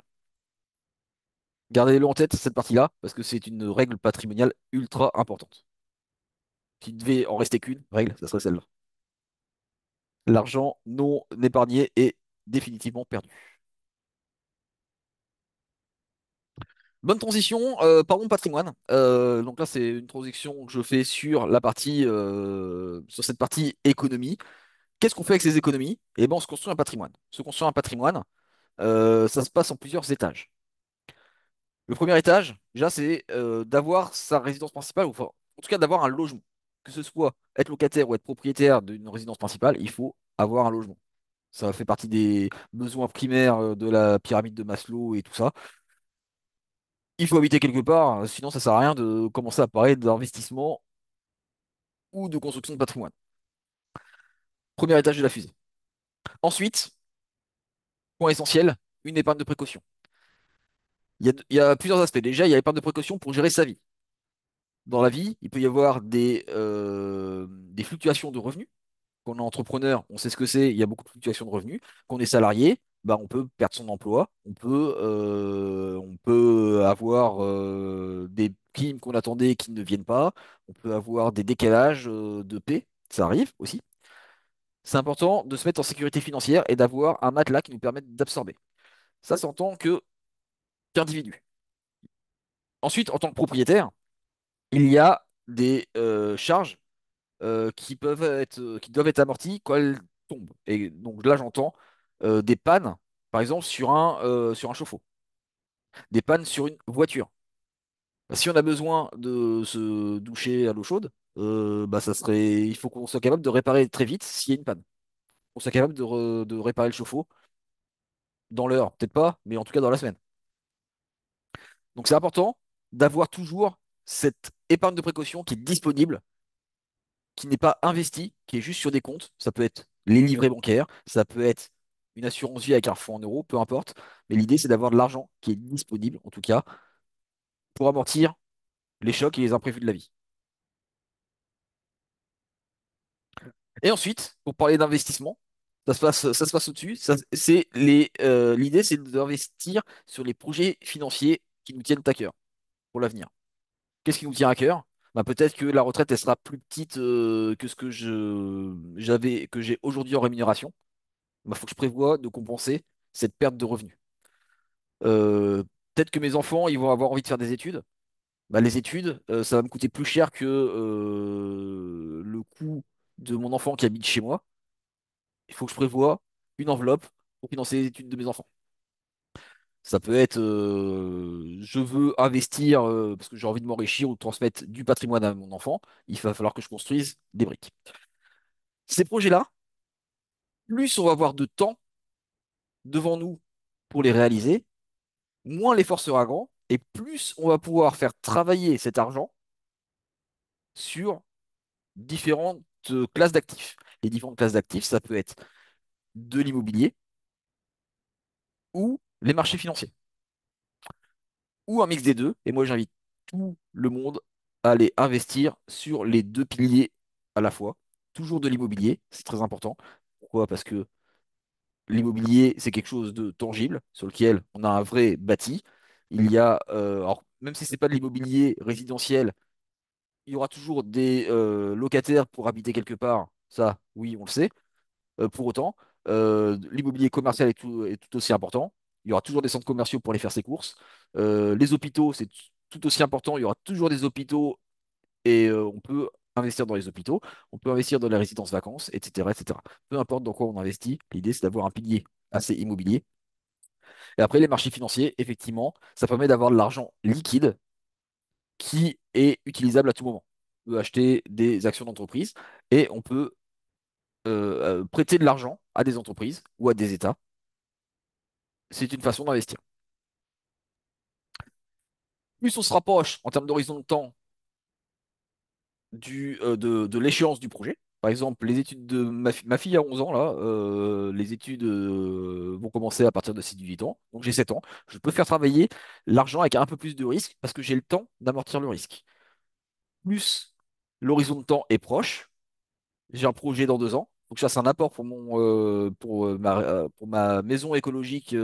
Gardez-le en tête, cette partie-là, parce que c'est une règle patrimoniale ultra importante. S'il devait en rester qu'une règle, ça serait celle-là. L'argent non épargné est définitivement perdu. Bonne transition, parlons patrimoine. Donc là, c'est une transition que je fais sur sur cette partie économie. Qu'est-ce qu'on fait avec ces économies? Eh ben, on se construit un patrimoine. Se construire un patrimoine, ça se passe en plusieurs étages. Le premier étage, déjà, c'est d'avoir sa résidence principale, ou enfin, en tout cas d'avoir un logement. Que ce soit être locataire ou être propriétaire d'une résidence principale, il faut avoir un logement. Ça fait partie des besoins primaires de la pyramide de Maslow et tout ça. Il faut habiter quelque part, sinon ça sert à rien de commencer à parler d'investissement ou de construction de patrimoine. Premier étage de la fusée. Ensuite, Point essentiel, une épargne de précaution. Il y a plusieurs aspects. Déjà, il y a l'épargne de précaution pour gérer sa vie. Dans la vie, il peut y avoir des fluctuations de revenus. Quand on est entrepreneur, on sait ce que c'est, il y a beaucoup de fluctuations de revenus. Quand on est salarié, bah, on peut perdre son emploi, on peut avoir des primes qu'on attendait qui ne viennent pas, on peut avoir des décalages de paie, ça arrive aussi. C'est important de se mettre en sécurité financière et d'avoir un matelas qui nous permette d'absorber. Ça, c'est en tant qu'individu. Ensuite, en tant que propriétaire, il y a des charges qui doivent être amorties quand elles tombent. Et donc là, j'entends des pannes, par exemple, sur un chauffe-eau, des pannes sur une voiture. Bah, si on a besoin de se doucher à l'eau chaude, il faut qu'on soit capable de réparer très vite s'il y a une panne. Qu'on soit capable de réparer le chauffe-eau dans l'heure, peut-être pas, mais en tout cas dans la semaine. Donc c'est important d'avoir toujours cette épargne de précaution qui est disponible, qui n'est pas investie, qui est juste sur des comptes. Ça peut être les livrets bancaires, ça peut être une assurance vie avec un fonds en euros, peu importe. Mais l'idée, c'est d'avoir de l'argent qui est disponible, en tout cas, pour amortir les chocs et les imprévus de la vie. Et ensuite, pour parler d'investissement, ça se passe au-dessus. L'idée, c'est d'investir sur les projets financiers qui nous tiennent à cœur pour l'avenir. Qu'est-ce qui nous tient à cœur? Bah, peut-être que la retraite, elle sera plus petite que ce que j'ai aujourd'hui en rémunération. Il faut que je prévoie de compenser cette perte de revenus. Euh, Peut-être que mes enfants, ils vont avoir envie de faire des études. Bah, les études, ça va me coûter plus cher que le coût de mon enfant qui habite chez moi. Il faut que je prévoie une enveloppe pour financer les études de mes enfants. Ça peut être, je veux investir parce que j'ai envie de m'enrichir ou de transmettre du patrimoine à mon enfant. Il va falloir que je construise des briques. Ces projets-là, plus on va avoir de temps devant nous pour les réaliser, moins l'effort sera grand et plus on va pouvoir faire travailler cet argent sur différentes classes d'actifs. Les différentes classes d'actifs, ça peut être de l'immobilier ou les marchés financiers ou un mix des deux. Et moi, j'invite tout le monde à aller investir sur les deux piliers à la fois. Toujours de l'immobilier, c'est très important. Pourquoi? Parce que l'immobilier, c'est quelque chose de tangible sur lequel on a un vrai bâti. Alors, même si c'est pas de l'immobilier résidentiel, il y aura toujours des locataires pour habiter quelque part. Ça, oui, on le sait. Pour autant, l'immobilier commercial est tout aussi important. Il y aura toujours des centres commerciaux pour aller faire ses courses. Les hôpitaux, c'est tout aussi important. Il y aura toujours des hôpitaux et on peut investir dans les hôpitaux. On peut investir dans les résidences vacances, etc., etc. Peu importe dans quoi on investit, l'idée, c'est d'avoir un pilier assez immobilier. Et après, les marchés financiers, effectivement, ça permet d'avoir de l'argent liquide qui est utilisable à tout moment. On peut acheter des actions d'entreprise et on peut prêter de l'argent à des entreprises ou à des États. C'est une façon d'investir. Plus on se rapproche en termes d'horizon de temps de l'échéance du projet. Par exemple, les études de ma fille a 11 ans, là, les études vont commencer à partir de ses 18 ans. Donc j'ai 7 ans. Je peux faire travailler l'argent avec un peu plus de risque parce que j'ai le temps d'amortir le risque. Plus l'horizon de temps est proche, j'ai un projet dans 2 ans. Donc ça, c'est un apport pour ma maison écologique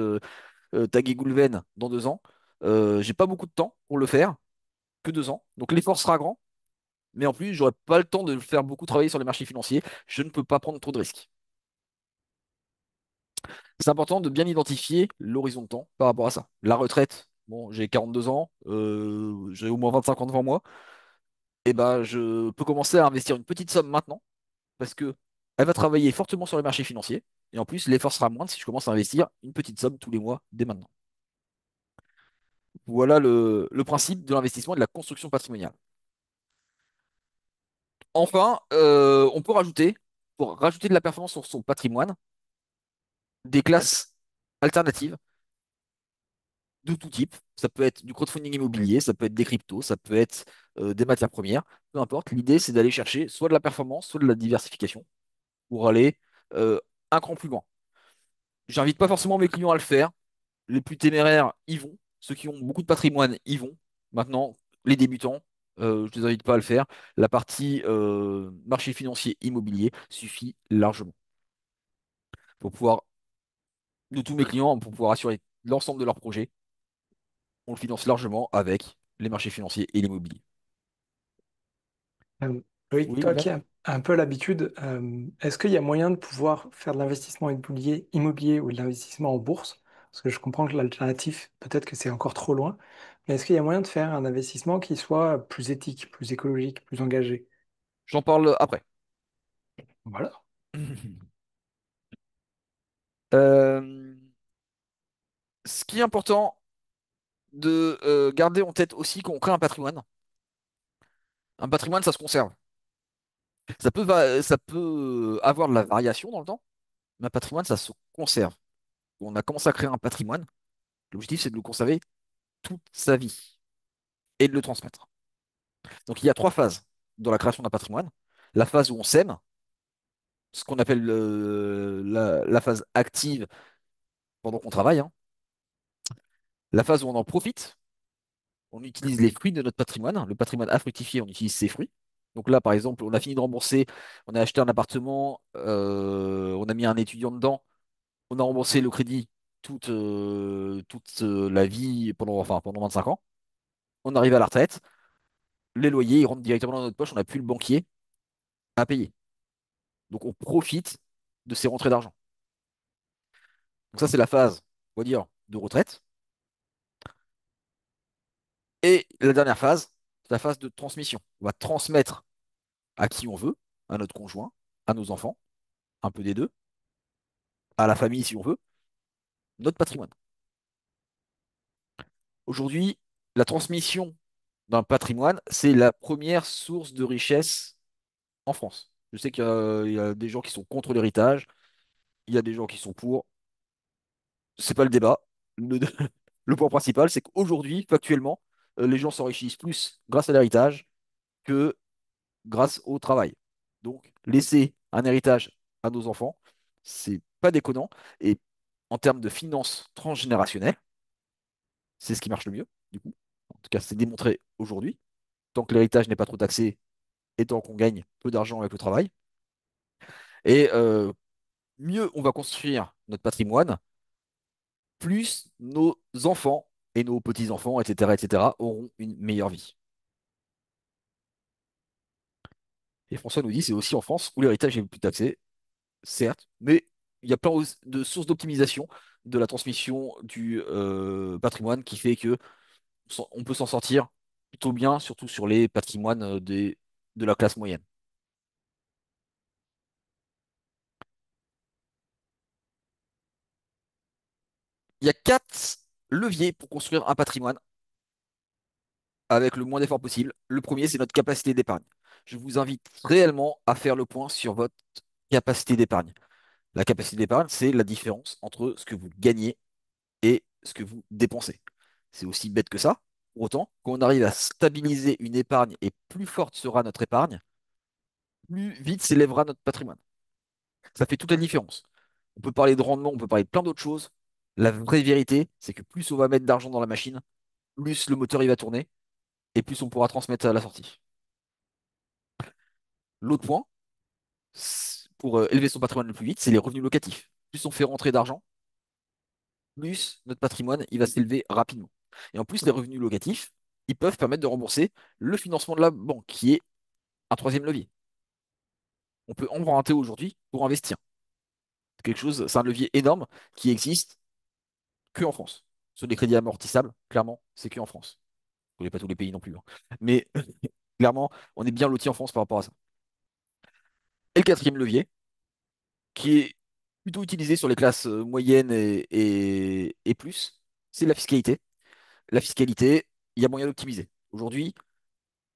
Taguigulven dans 2 ans. J'ai pas beaucoup de temps pour le faire, que 2 ans. Donc l'effort sera grand, mais en plus, j'aurai pas le temps de faire beaucoup travailler sur les marchés financiers. Je ne peux pas prendre trop de risques. C'est important de bien identifier l'horizon de temps par rapport à ça. La retraite, bon, j'ai 42 ans, j'ai au moins 25 ans devant moi. Et ben, je peux commencer à investir une petite somme maintenant parce que elle va travailler fortement sur les marchés financiers. Et en plus, l'effort sera moindre si je commence à investir une petite somme tous les mois dès maintenant. Voilà le principe de l'investissement et de la construction patrimoniale. Enfin, on peut rajouter, pour rajouter de la performance sur son patrimoine, des classes alternatives de tout type. Ça peut être du crowdfunding immobilier, ça peut être des cryptos, ça peut être des matières premières, peu importe. L'idée, c'est d'aller chercher soit de la performance, soit de la diversification pour aller un cran plus loin. J'invite pas forcément mes clients à le faire. Les plus téméraires y vont. Ceux qui ont beaucoup de patrimoine y vont. Maintenant, les débutants, je les invite pas à le faire. La partie marché financier immobilier suffit largement pour pouvoir, de tous mes clients, pour pouvoir assurer l'ensemble de leurs projets. On le finance largement avec les marchés financiers et l'immobilier. Euh, oui, Oui, toi qui William? as un peu l'habitude, est-ce qu'il y a moyen de pouvoir faire de l'investissement immobilier ou de l'investissement en bourse? Parce que je comprends que l'alternative, peut-être que c'est encore trop loin, mais est-ce qu'il y a moyen de faire un investissement qui soit plus éthique, plus écologique, plus engagé? J'en parle après. Voilà. Euh, Ce qui est important de garder en tête aussi quand on crée un patrimoine, ça se conserve. Ça peut avoir de la variation dans le temps, mais un patrimoine, ça se conserve. On a commencé à créer un patrimoine. L'objectif, c'est de le conserver toute sa vie et de le transmettre. Donc, il y a trois phases dans la création d'un patrimoine. La phase où on sème, ce qu'on appelle la phase active pendant qu'on travaille, hein. La phase où on en profite, on utilise les fruits de notre patrimoine. Le patrimoine a fructifié, on utilise ses fruits. Donc là, par exemple, on a fini de rembourser, on a acheté un appartement, on a mis un étudiant dedans, on a remboursé le crédit toute la vie pendant 25 ans. On arrive à la retraite, les loyers, ils rentrent directement dans notre poche, on n'a plus le banquier à payer. Donc on profite de ces rentrées d'argent. Donc ça, c'est la phase, on va dire, de retraite. Et la dernière phase, c'est la phase de transmission. On va transmettre à qui on veut, à notre conjoint, à nos enfants, un peu des deux, à la famille si on veut, notre patrimoine. Aujourd'hui, la transmission d'un patrimoine, c'est la première source de richesse en France. Je sais qu'il y a des gens qui sont contre l'héritage, il y a des gens qui sont pour. C'est pas le débat. Le, le point principal, c'est qu'aujourd'hui, factuellement, les gens s'enrichissent plus grâce à l'héritage que grâce au travail. Donc, laisser un héritage à nos enfants, c'est pas déconnant. Et en termes de finances transgénérationnelles, c'est ce qui marche le mieux, du coup. En tout cas, c'est démontré aujourd'hui. Tant que l'héritage n'est pas trop taxé et tant qu'on gagne peu d'argent avec le travail. Et mieux on va construire notre patrimoine, plus nos enfants et nos petits-enfants, etc., auront une meilleure vie. Et François nous dit, c'est aussi en France où l'héritage est le plus taxé, certes, mais il y a plein de sources d'optimisation de la transmission du patrimoine qui fait que on peut s'en sortir plutôt bien, surtout sur les patrimoines de la classe moyenne. Il y a quatre leviers pour construire un patrimoine avec le moins d'efforts possible. Le premier, c'est notre capacité d'épargne. Je vous invite réellement à faire le point sur votre capacité d'épargne. La capacité d'épargne, c'est la différence entre ce que vous gagnez et ce que vous dépensez. C'est aussi bête que ça. Pour autant, quand on arrive à stabiliser une épargne et plus forte sera notre épargne, plus vite s'élèvera notre patrimoine. Ça fait toute la différence. On peut parler de rendement, on peut parler de plein d'autres choses. La vraie vérité, c'est que plus on va mettre d'argent dans la machine, plus le moteur il va tourner et plus on pourra transmettre à la sortie. L'autre point, pour élever son patrimoine le plus vite, c'est les revenus locatifs. Plus on fait rentrer d'argent, plus notre patrimoine il va s'élever rapidement. Et en plus, les revenus locatifs, ils peuvent permettre de rembourser le financement de la banque, qui est un troisième levier. On peut emprunter aujourd'hui pour investir. C'est un levier énorme qui existe que en France. Sur les crédits amortissables, clairement, c'est que en France. Je connais pas tous les pays non plus, hein. Mais clairement, on est bien loti en France par rapport à ça. Et le quatrième levier, qui est plutôt utilisé sur les classes moyennes et plus, c'est la fiscalité. La fiscalité, il y a moyen d'optimiser. Aujourd'hui,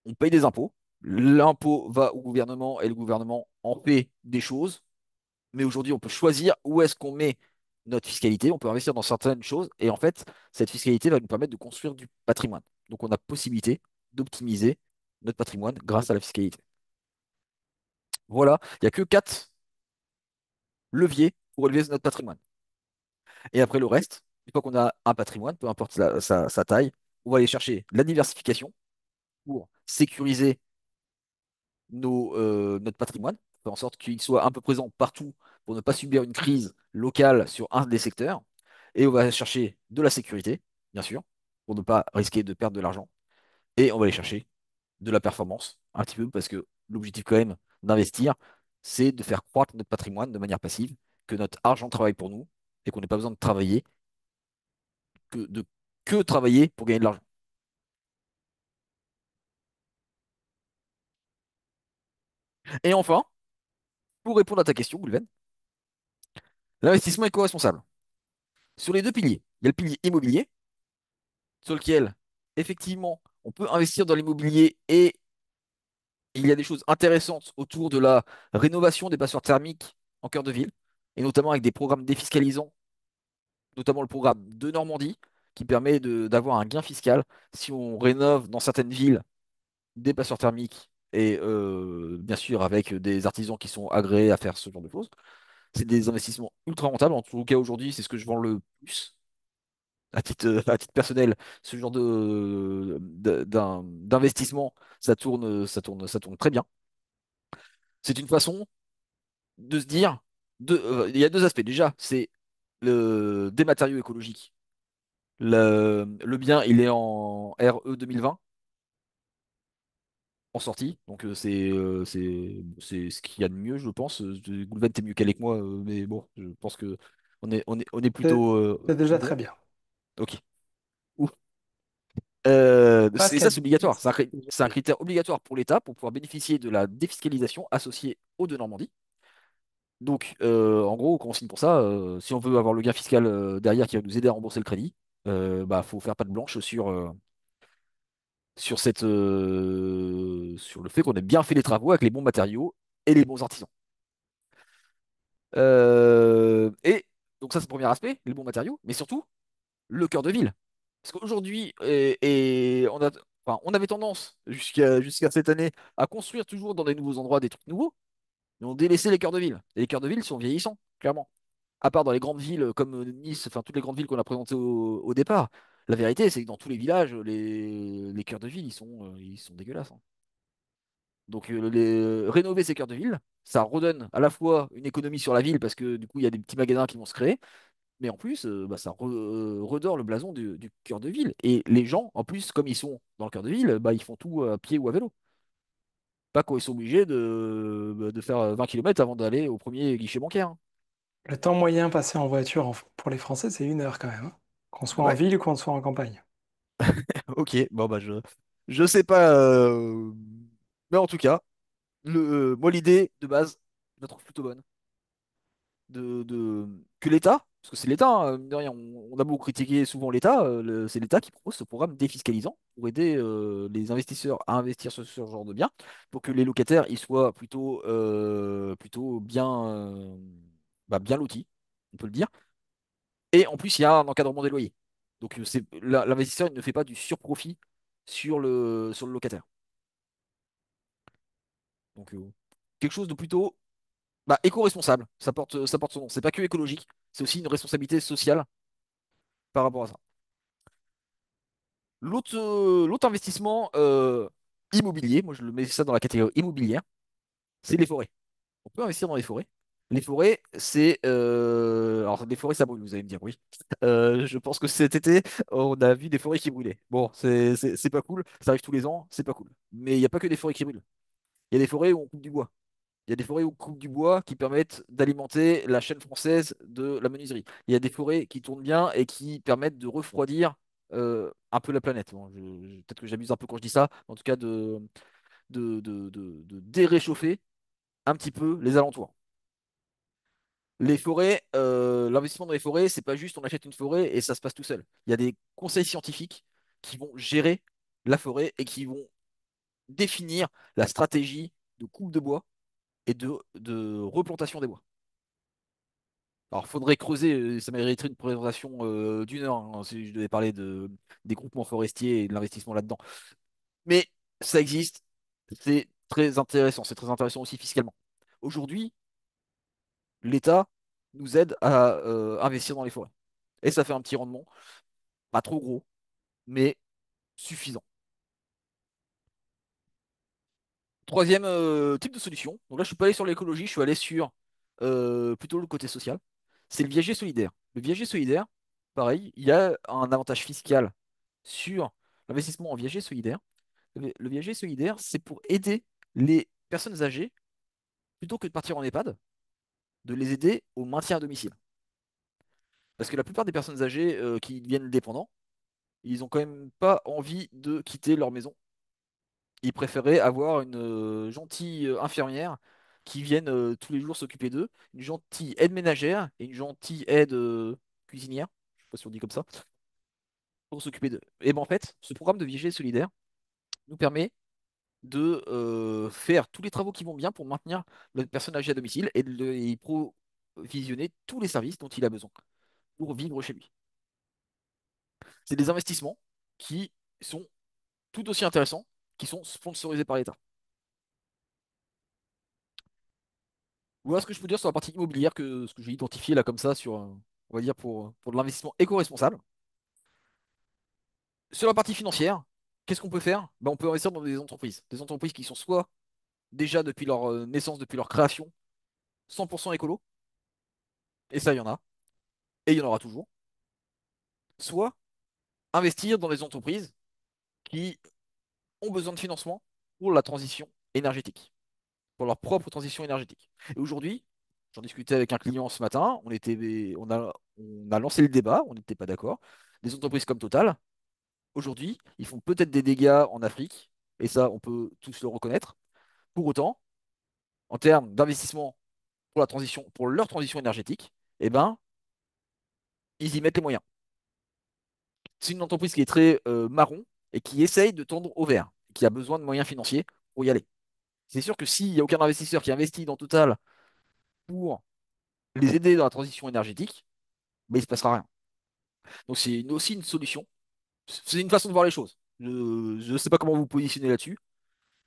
on paye des impôts. L'impôt va au gouvernement et le gouvernement en fait des choses. Mais aujourd'hui, on peut choisir où est-ce qu'on met notre fiscalité. On peut investir dans certaines choses. Et en fait, cette fiscalité va nous permettre de construire du patrimoine. Donc, on a possibilité d'optimiser notre patrimoine grâce à la fiscalité. Voilà, il n'y a que quatre leviers pour élever notre patrimoine. Et après le reste, une fois qu'on a un patrimoine, peu importe sa taille, on va aller chercher la diversification pour sécuriser notre patrimoine, faire en sorte qu'il soit un peu présent partout pour ne pas subir une crise locale sur un des secteurs. Et on va chercher de la sécurité, bien sûr, pour ne pas risquer de perdre de l'argent. Et on va aller chercher de la performance, un petit peu, parce que l'objectif quand même d'investir, c'est de faire croître notre patrimoine de manière passive, que notre argent travaille pour nous et qu'on n'ait pas besoin de travailler, que travailler pour gagner de l'argent. Et enfin, pour répondre à ta question, Goulven, l'investissement éco-responsable. Sur les deux piliers, il y a le pilier immobilier, sur lequel, effectivement, on peut investir dans l'immobilier et il y a des choses intéressantes autour de la rénovation des passoires thermiques en cœur de ville, et notamment avec des programmes défiscalisants, notamment le programme de Normandie, qui permet d'avoir un gain fiscal si on rénove dans certaines villes des passoires thermiques et bien sûr avec des artisans qui sont agréés à faire ce genre de choses. C'est des investissements ultra rentables. En tout cas, aujourd'hui, c'est ce que je vends le plus à titre personnel. Ce genre d'investissement, ça tourne très bien. C'est une façon de se dire, il y a deux aspects. Déjà, c'est des matériaux écologiques. Le bien, il est en RE 2020 en sortie, donc c'est ce qu'il y a de mieux, je pense. Goulven, t'es mieux calé que moi, mais bon, je pense que on est C'est plutôt c'est déjà bon. très bien. Ok. Ouh. Et ça, Pascal, c'est obligatoire. c'est déjà C'est un très bien. critère obligatoire pour l'État pour pouvoir bénéficier de la défiscalisation associée aux de Normandie. Donc, en gros, quand on signe pour ça, si on veut avoir le gain fiscal derrière qui va nous aider à rembourser le crédit, bah, faut faire patte blanche sur le fait qu'on ait bien fait les travaux avec les bons matériaux et les bons artisans. Et donc ça, c'est le premier aspect, les bons matériaux, mais surtout le cœur de ville. Parce qu'aujourd'hui, enfin, on avait tendance jusqu'à cette année à construire toujours dans des nouveaux endroits des trucs nouveaux, mais on délaissait les cœurs de ville. Et les cœurs de ville sont vieillissants, clairement. À part dans les grandes villes comme Nice, enfin toutes les grandes villes qu'on a présentées au départ. La vérité, c'est que dans tous les villages, les cœurs de ville, ils sont dégueulasses, hein. Donc rénover ces cœurs de ville, ça redonne à la fois une économie sur la ville parce que du coup il y a des petits magasins qui vont se créer, mais en plus bah, ça redore le blason du cœur de ville. Et les gens, en plus, comme ils sont dans le cœur de ville, bah, ils font tout à pied ou à vélo. Pas quand ils sont obligés de faire 20 km avant d'aller au premier guichet bancaire, hein. Le temps moyen passé en voiture pour les Français, c'est 1 heure quand même, hein. Qu'on soit en Ouais, ville ou qu'on soit en campagne. ok, bon bah je sais pas, mais en tout cas, moi l'idée de base, je la trouve plutôt bonne. Que l'État, parce que c'est l'État, hein, mine de rien, on a beaucoup critiqué souvent l'État, c'est l'État qui propose ce programme défiscalisant pour aider les investisseurs à investir sur ce genre de biens, pour que les locataires ils soient plutôt bien, bien lotis, on peut le dire. Et en plus, il y a un encadrement des loyers. Donc l'investisseur il ne fait pas du surprofit sur le locataire. Donc quelque chose de plutôt éco-responsable. Ça porte son nom. C'est pas que écologique, c'est aussi une responsabilité sociale par rapport à ça. L'autre investissement immobilier, moi je le mets ça dans la catégorie immobilière, c'est les forêts. On peut investir dans les forêts. Les forêts, alors les forêts ça brûle, vous allez me dire, oui. Je pense que cet été, on a vu des forêts qui brûlaient. Bon, c'est pas cool, ça arrive tous les ans, c'est pas cool. Mais il n'y a pas que des forêts qui brûlent. Il y a des forêts où on coupe du bois. Il y a des forêts où on coupe du bois qui permettent d'alimenter la chaîne française de la menuiserie. Il y a des forêts qui tournent bien et qui permettent de refroidir un peu la planète. Bon, peut-être que j'abuse un peu quand je dis ça, en tout cas de déréchauffer un petit peu les alentours. Les forêts, l'investissement dans les forêts, c'est pas juste on achète une forêt et ça se passe tout seul. Il y a des conseils scientifiques qui vont gérer la forêt et qui vont définir la stratégie de coupe de bois et de replantation des bois. Alors, faudrait creuser, ça mériterait une présentation d'1 heure, hein, si je devais parler des groupements forestiers et de l'investissement là-dedans. Mais ça existe, c'est très intéressant aussi fiscalement. Aujourd'hui, l'État nous aide à investir dans les forêts. et ça fait un petit rendement, pas trop gros, mais suffisant. Troisième type de solution, donc là je suis pas allé sur l'écologie, je suis allé sur plutôt le côté social, c'est le viager solidaire. Le viager solidaire, pareil, il y a un avantage fiscal sur l'investissement en viager solidaire. Le viager solidaire, c'est pour aider les personnes âgées, plutôt que de partir en EHPAD, de les aider au maintien à domicile. Parce que la plupart des personnes âgées qui deviennent dépendants, ils ont quand même pas envie de quitter leur maison. Ils préféraient avoir une gentille infirmière qui vienne tous les jours s'occuper d'eux, une gentille aide ménagère et une gentille aide cuisinière, je sais pas si on dit comme ça, pour s'occuper d'eux. Et ben en fait, ce programme de viager solidaire nous permet de faire tous les travaux qui vont bien pour maintenir la personne âgée à domicile et de lui provisionner tous les services dont il a besoin pour vivre chez lui. C'est des investissements qui sont tout aussi intéressants, qui sont sponsorisés par l'État. Voilà ce que je peux dire sur la partie immobilière que ce que j'ai identifié là comme ça sur, on va dire pour de l'investissement éco-responsable. Sur la partie financière, qu'est-ce qu'on peut faire? Ben, on peut investir dans des entreprises qui sont soit déjà depuis leur naissance, depuis leur création, 100% écolo, et ça il y en a, et il y en aura toujours. Soit investir dans des entreprises qui ont besoin de financement pour la transition énergétique, pour leur propre transition énergétique. Et aujourd'hui, j'en discutais avec un client ce matin, on a lancé le débat, on n'était pas d'accord. Des entreprises comme Total, aujourd'hui, ils font peut-être des dégâts en Afrique, et ça, on peut tous le reconnaître. Pour autant, en termes d'investissement pour la transition, pour leur transition énergétique, eh ben, ils y mettent les moyens. C'est une entreprise qui est très marron et qui essaye de tendre au vert, qui a besoin de moyens financiers pour y aller. C'est sûr que s'il n'y a aucun investisseur qui investit dans Total pour les aider dans la transition énergétique, ben, il ne se passera rien. Donc c'est aussi une solution. C'est une façon de voir les choses. Je ne sais pas comment vous positionnez là-dessus.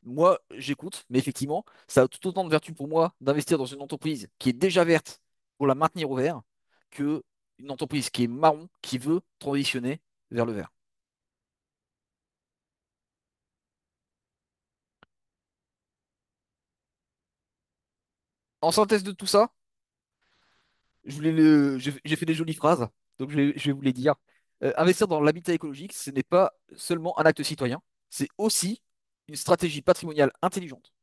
Moi, j'écoute, mais effectivement, ça a tout autant de vertu pour moi d'investir dans une entreprise qui est déjà verte pour la maintenir au vert que une entreprise qui est marron qui veut transitionner vers le vert. En synthèse de tout ça, j'ai fait des jolies phrases, donc je vais vous les dire. Investir dans l'habitat écologique, ce n'est pas seulement un acte citoyen, c'est aussi une stratégie patrimoniale intelligente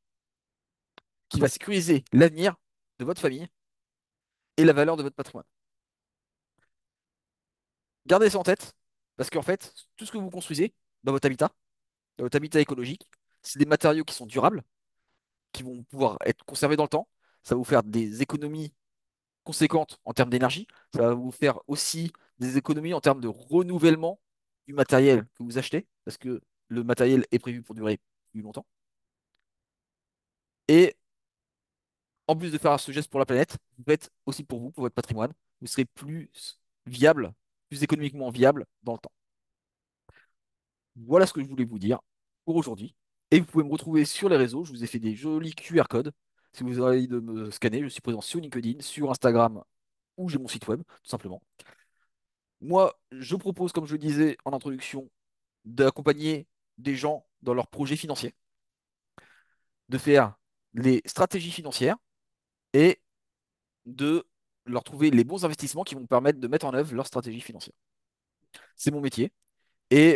qui va sécuriser l'avenir de votre famille et la valeur de votre patrimoine. Gardez ça en tête, parce qu'en fait, tout ce que vous construisez dans votre habitat écologique, c'est des matériaux qui sont durables, qui vont pouvoir être conservés dans le temps. Ça va vous faire des économies conséquentes en termes d'énergie. Ça va vous faire aussi des économies en termes de renouvellement du matériel que vous achetez, parce que le matériel est prévu pour durer plus longtemps. Et en plus de faire ce geste pour la planète, vous faites aussi pour vous, pour votre patrimoine. Vous serez plus viable, plus économiquement viable dans le temps. Voilà ce que je voulais vous dire pour aujourd'hui. Et vous pouvez me retrouver sur les réseaux. Je vous ai fait des jolis QR codes. Si vous avez envie de me scanner, je suis présent sur LinkedIn, sur Instagram ou j'ai mon site web, tout simplement. Moi, je propose, comme je le disais en introduction, d'accompagner des gens dans leurs projets financiers, de faire les stratégies financières et de leur trouver les bons investissements qui vont permettre de mettre en œuvre leur stratégie financière. C'est mon métier. Et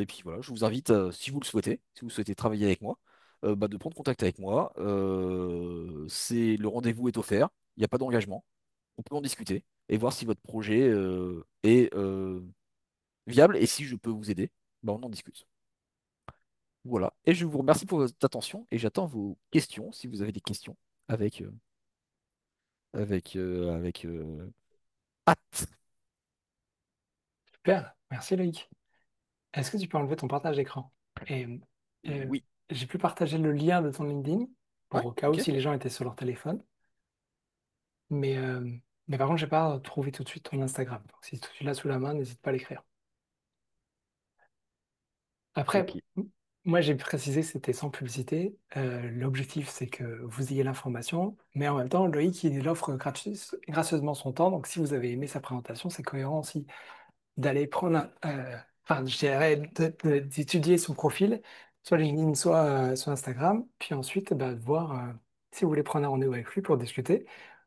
puis voilà, je vous invite, si vous le souhaitez, si vous souhaitez travailler avec moi, bah, de prendre contact avec moi. Le rendez-vous est offert, il n'y a pas d'engagement. On peut en discuter et voir si votre projet est viable et si je peux vous aider, bah, on en discute. Voilà. Et je vous remercie pour votre attention et j'attends vos questions si vous avez des questions avec, avec hâte. Super, merci Loïc. Est-ce que tu peux enlever ton partage d'écran? Et euh, Oui. j'ai pu partager le lien de ton LinkedIn Ouais, pour au cas où ok. si les gens étaient sur leur téléphone. Mais, euh, mais par contre, j'ai pas trouvé tout de suite ton Instagram. Donc, si tu l'as sous la main, n'hésite pas à l'écrire. Après, Ok. moi, j'ai précisé que c'était sans publicité. L'objectif, c'est que vous ayez l'information, mais en même temps, Loïc, il offre gracieusement son temps. Donc, si vous avez aimé sa présentation, c'est cohérent aussi d'aller prendre, enfin, je dirais, d'étudier son profil, soit LinkedIn, soit sur Instagram, puis ensuite, bah, de voir si vous voulez prendre un rendez-vous avec lui pour discuter.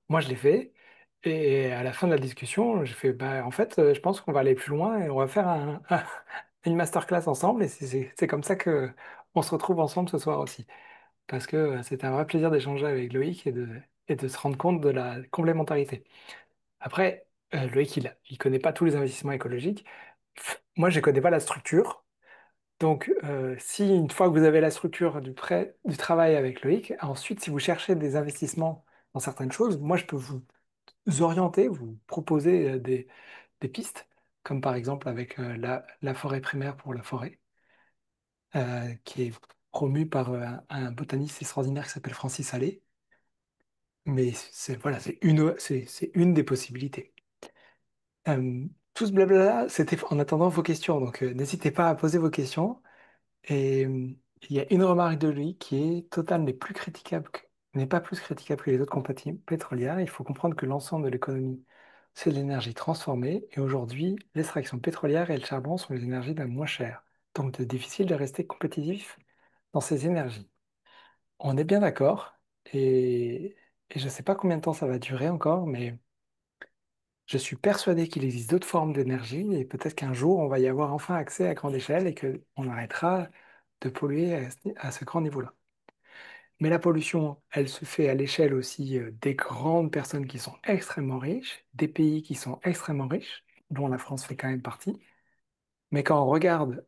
Moi, je l'ai fait. Et à la fin de la discussion, j'ai fait, bah, en fait, je pense qu'on va aller plus loin et on va faire une masterclass ensemble. Et c'est comme ça que on se retrouve ensemble ce soir aussi. Parce que c'était un vrai plaisir d'échanger avec Loïc et de se rendre compte de la complémentarité. Après, Loïc, il connaît pas tous les investissements écologiques. Moi, je ne connais pas la structure. Donc, si une fois que vous avez la structure du travail avec Loïc, ensuite, si vous cherchez des investissements dans certaines choses, moi, je peux vous orienter, vous proposer des pistes, comme par exemple avec la forêt primaire pour la forêt, qui est promue par un botaniste extraordinaire qui s'appelle Francis Allais. Mais c'est voilà, c'est une des possibilités. Tout ce blabla, c'était en attendant vos questions, donc n'hésitez pas à poser vos questions. Et il y a une remarque de lui qui est Total n'est pas plus critiquable que les autres compagnies pétrolières. Il faut comprendre que l'ensemble de l'économie, c'est de l'énergie transformée. Et aujourd'hui, l'extraction pétrolière et le charbon sont les énergies les moins chères. Donc, c'est difficile de rester compétitif dans ces énergies. On est bien d'accord. Et je ne sais pas combien de temps ça va durer encore, mais je suis persuadé qu'il existe d'autres formes d'énergie et peut-être qu'un jour, on va y avoir enfin accès à grande échelle et qu'on arrêtera de polluer à ce grand niveau-là. Mais la pollution, elle se fait à l'échelle aussi des grandes personnes qui sont extrêmement riches, des pays qui sont extrêmement riches, dont la France fait quand même partie. Mais quand on regarde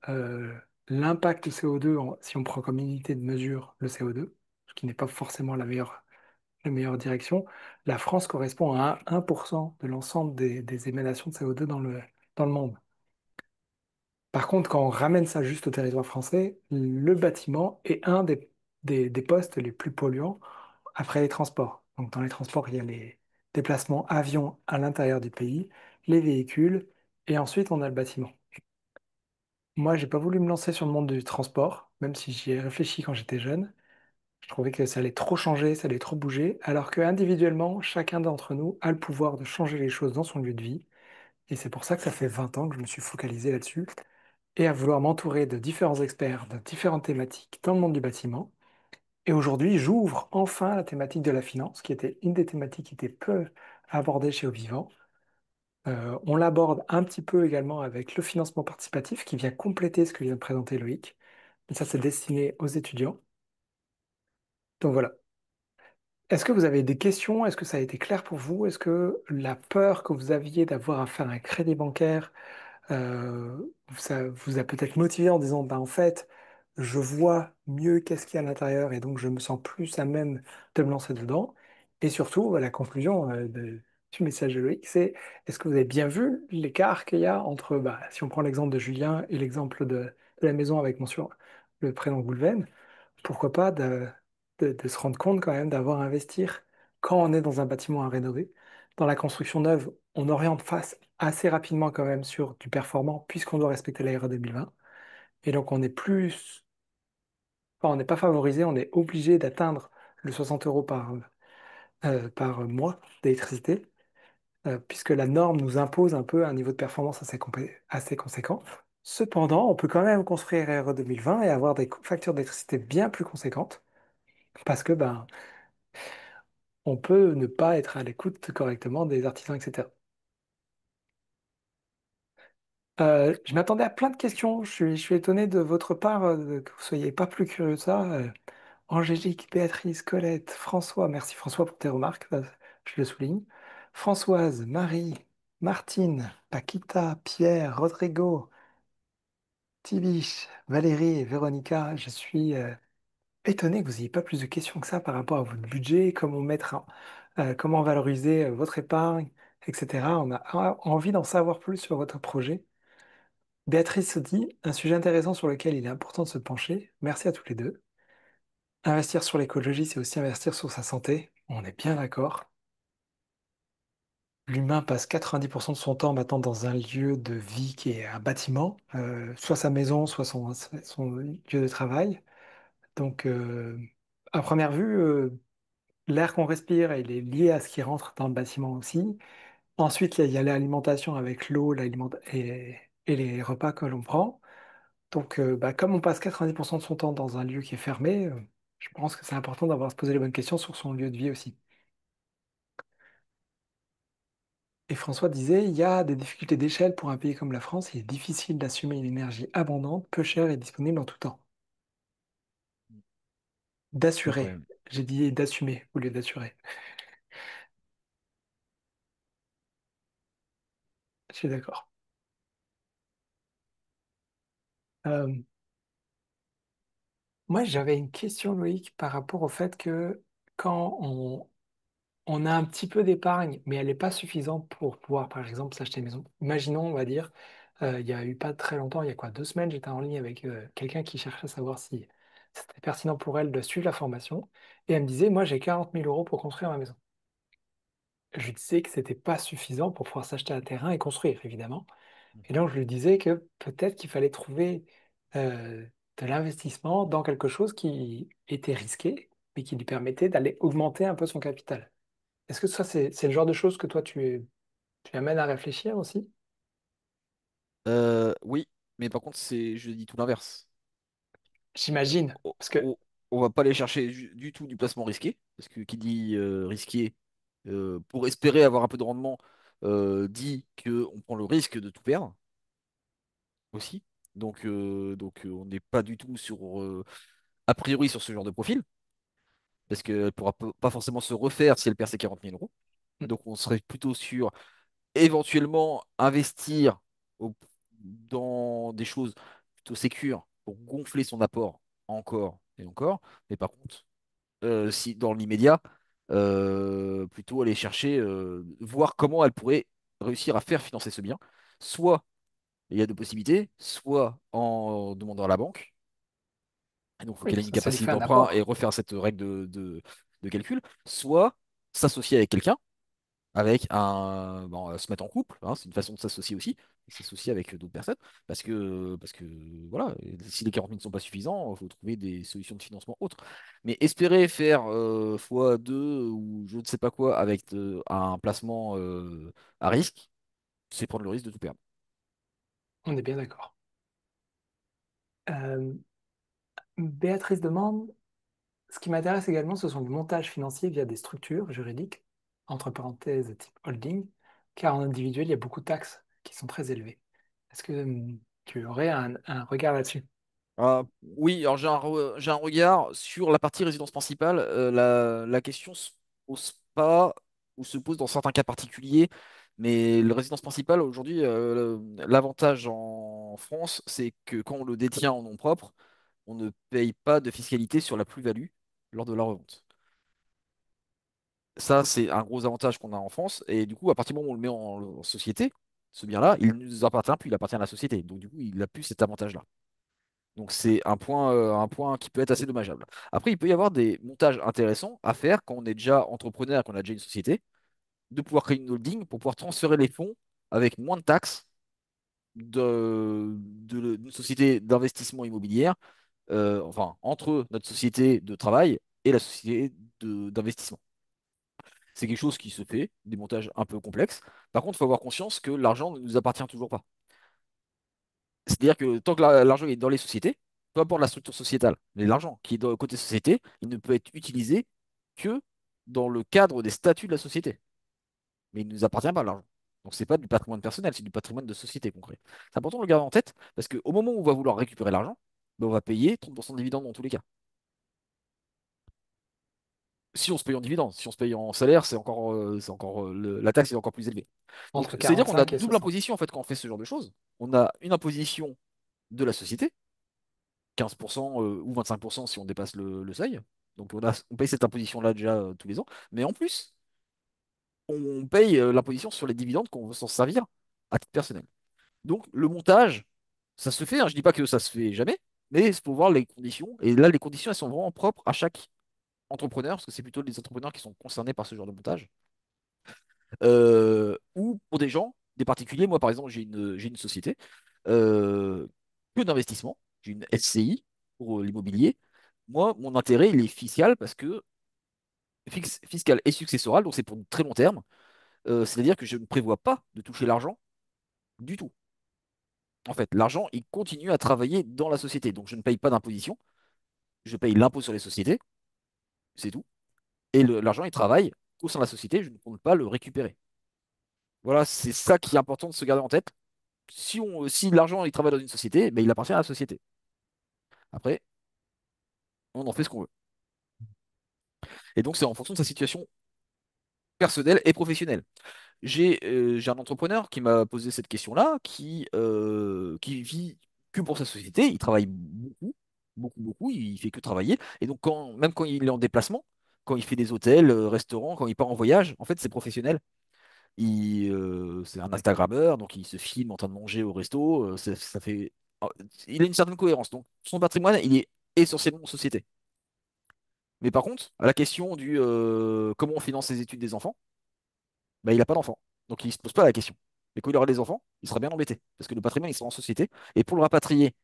l'impact du CO2, si on prend comme unité de mesure le CO2, ce qui n'est pas forcément la meilleure direction, la France correspond à 1% de l'ensemble des émanations de CO2 dans le monde. Par contre, quand on ramène ça juste au territoire français, le bâtiment est un des postes les plus polluants après les transports. Donc dans les transports, il y a les déplacements avions à l'intérieur du pays, les véhicules, et ensuite on a le bâtiment. Moi, j'ai pas voulu me lancer sur le monde du transport, même si j'y ai réfléchi quand j'étais jeune. Je trouvais que ça allait trop changer, ça allait trop bouger, alors que individuellement, chacun d'entre nous a le pouvoir de changer les choses dans son lieu de vie. Et c'est pour ça que ça fait 20 ans que je me suis focalisé là-dessus et à vouloir m'entourer de différents experts de différentes thématiques dans le monde du bâtiment. Et aujourd'hui, j'ouvre enfin la thématique de la finance, qui était une des thématiques qui était peu abordée chez Ovivant. On l'aborde un petit peu également avec le financement participatif qui vient compléter ce que vient de présenter Loïc. Mais ça, c'est destiné aux étudiants. Donc voilà. Est-ce que vous avez des questions? Est-ce que ça a été clair pour vous? Est-ce que la peur que vous aviez d'avoir à faire un crédit bancaire euh, ça vous a peut-être motivé en disant, bah, en fait, je vois mieux qu'est-ce qu'il y a à l'intérieur et donc je me sens plus à même de me lancer dedans. Et surtout, la conclusion du message de Loïc, c'est est-ce que vous avez bien vu l'écart qu'il y a entre, bah, si on prend l'exemple de Julien et l'exemple de la maison avec le prénom Goulven, pourquoi pas de se rendre compte quand même d'avoir à investir quand on est dans un bâtiment à rénover. Dans la construction neuve, on oriente face assez rapidement quand même sur du performant puisqu'on doit respecter la RE 2020. Et donc on est plus, enfin, on n'est pas favorisé, on est obligé d'atteindre le 60 euros par mois d'électricité, puisque la norme nous impose un peu un niveau de performance assez conséquent. Cependant, on peut quand même construire RE 2020 et avoir des factures d'électricité bien plus conséquentes, parce que ben, on peut ne pas être à l'écoute correctement des artisans, etc. Je m'attendais à plein de questions. Je suis étonné de votre part que vous soyez pas plus curieux que ça. Angélique, Béatrice, Colette, François, merci François pour tes remarques, je le souligne. Françoise, Marie, Martine, Paquita, Pierre, Rodrigo, Tibiche, Valérie, Véronica, je suis étonné que vous n'ayez pas plus de questions que ça par rapport à votre budget, comment valoriser votre épargne, etc. On a envie d'en savoir plus sur votre projet. Béatrice se dit, un sujet intéressant sur lequel il est important de se pencher. Merci à tous les deux. Investir sur l'écologie, c'est aussi investir sur sa santé. On est bien d'accord. L'humain passe 90% de son temps maintenant dans un lieu de vie qui est un bâtiment, soit sa maison, soit son lieu de travail. Donc, à première vue, l'air qu'on respire, il est lié à ce qui rentre dans le bâtiment aussi. Ensuite, il y a l'alimentation avec l'eau et les repas que l'on prend. Donc, bah, comme on passe 90% de son temps dans un lieu qui est fermé, je pense que c'est important d'avoir se poser les bonnes questions sur son lieu de vie aussi. Et François disait, il y a des difficultés d'échelle pour un pays comme la France. Il est difficile d'assumer une énergie abondante, peu chère et disponible en tout temps. C'est D'assurer. vrai. J'ai dit d'assumer au lieu d'assurer. Je suis d'accord. Euh, Moi, j'avais une question, Loïc, par rapport au fait que quand on a un petit peu d'épargne, mais elle n'est pas suffisante pour pouvoir, par exemple, s'acheter une maison. Imaginons, on va dire, il y a eu pas très longtemps, il y a quoi, 2 semaines, j'étais en ligne avec quelqu'un qui cherchait à savoir si c'était pertinent pour elle de suivre la formation. Et elle me disait, moi, j'ai 40 000 € pour construire ma maison. Je lui disais que c'était pas suffisant pour pouvoir s'acheter un terrain et construire, évidemment. Et Mhm. donc, je lui disais que peut-être qu'il fallait trouver euh, de l'investissement dans quelque chose qui était risqué, mais qui lui permettait d'aller augmenter un peu son capital. Est-ce que ça, c'est le genre de choses que toi, tu amènes à réfléchir aussi? Oui, mais par contre, je dis tout l'inverse. J'imagine. On, Parce que, on- on va pas aller chercher du tout du placement risqué, parce que qui dit risqué, pour espérer avoir un peu de rendement, dit qu'on prend le risque de tout perdre aussi. On n'est pas du tout a priori sur ce genre de profil, parce qu'elle pourra pas forcément se refaire si elle perd ses 40 000 euros. Donc on serait plutôt sur éventuellement investir dans des choses plutôt sécures pour gonfler son apport encore et encore. Mais par contre, si dans l'immédiat, plutôt aller chercher, voir comment elle pourrait réussir à faire financer ce bien. Soit il y a deux possibilités, soit en demandant à la banque, et donc il faut oui, qu'elle ait une ça lui capacité fait un d'emprunt et apport. refaire cette règle de calcul, soit s'associer avec quelqu'un avec bon, se mettre en couple, hein, c'est une façon de s'associer aussi, s'associer avec d'autres personnes, parce que voilà, si les 40 000 ne sont pas suffisants, il faut trouver des solutions de financement autres. Mais espérer faire x2 ou je ne sais pas quoi avec un placement à risque, c'est prendre le risque de tout perdre. On est bien d'accord. Euh, Béatrice demande, ce qui m'intéresse également, ce sont les montages financiers via des structures juridiques, entre parenthèses type holding, car en individuel, il y a beaucoup de taxes qui sont très élevées. Est-ce que tu aurais un regard là-dessus? Oui, alors j'ai un regard sur la partie résidence principale. La question se pose pas ou se pose dans certains cas particuliers, mais le résidence principale aujourd'hui, l'avantage en France, c'est que quand on le détient en nom propre, on ne paye pas de fiscalité sur la plus-value lors de la revente. Ça, c'est un gros avantage qu'on a en France, et du coup, à partir du moment où on le met en société, ce bien-là, il ne nous appartient plus, il appartient à la société. Donc du coup, il n'a plus cet avantage-là. Donc c'est un point qui peut être assez dommageable. Après, il peut y avoir des montages intéressants à faire quand on est déjà entrepreneur, qu'on a déjà une société, de pouvoir créer une holding pour pouvoir transférer les fonds avec moins de taxes d'une société d'investissement immobilière, enfin entre notre société de travail et la société d'investissement. C'est quelque chose qui se fait, des montages un peu complexes. Par contre, il faut avoir conscience que l'argent ne nous appartient toujours pas. C'est-à-dire que tant que l'argent est dans les sociétés, peu importe la structure sociétale, mais l'argent qui est côté société, il ne peut être utilisé que dans le cadre des statuts de la société. Mais il ne nous appartient pas, l'argent. Donc c'est pas du patrimoine personnel, c'est du patrimoine de société concret. C'est important de le garder en tête parce qu'au moment où on va vouloir récupérer l'argent, ben, on va payer 30% de dividendes dans tous les cas. Si on se paye en dividende, si on se paye en salaire, la taxe est encore plus élevée. Donc Entre c'est-à-dire qu'on a 45 et double 60. imposition en fait quand on fait ce genre de choses. On a une imposition de la société 15% ou 25% si on dépasse le seuil. Donc on paye cette imposition-là déjà tous les ans. Mais en plus, on paye l'imposition sur les dividendes qu'on veut s'en servir à titre personnel. Donc le montage, ça se fait, hein, je dis pas que ça se fait jamais, mais il faut voir les conditions. Et là, les conditions, elles sont vraiment propres à chaque entrepreneur, parce que c'est plutôt les entrepreneurs qui sont concernés par ce genre de montage. ou pour des gens, des particuliers. Moi, par exemple, j'ai une société euh, que d'investissement. J'ai une SCI pour l'immobilier. Moi, mon intérêt, il est fiscal parce que fiscal et successoral, donc c'est pour du très long terme. C'est-à-dire que je ne prévois pas de toucher l'argent du tout. En fait, l'argent, il continue à travailler dans la société. Donc, je ne paye pas d'imposition. Je paye l'impôt sur les sociétés, c'est tout. Et l'argent, il travaille au sein de la société. Je ne compte pas le récupérer. Voilà, c'est ça qui est important de se garder en tête. Si l'argent, il travaille dans une société, ben, il appartient à la société. Après, on en fait ce qu'on veut. Et donc, c'est en fonction de sa situation personnelle et professionnelle. J'ai un entrepreneur qui m'a posé cette question-là, qui vit que pour sa société. Il travaille beaucoup, beaucoup, beaucoup. Il fait que travailler. Et donc, même quand il est en déplacement, quand il fait des hôtels, restaurants, quand il part en voyage, en fait, c'est professionnel. C'est un Instagrammeur, donc il se filme en train de manger au resto. Ça fait, il a une certaine cohérence. Donc, son patrimoine, il est essentiellement en société. Mais par contre, à la question du comment on finance les études des enfants, bah, il n'a pas d'enfant. Donc il ne se pose pas la question. Mais quand il aura des enfants, il sera bien embêté. Parce que le patrimoine, il sera en société. Et pour le rapatrier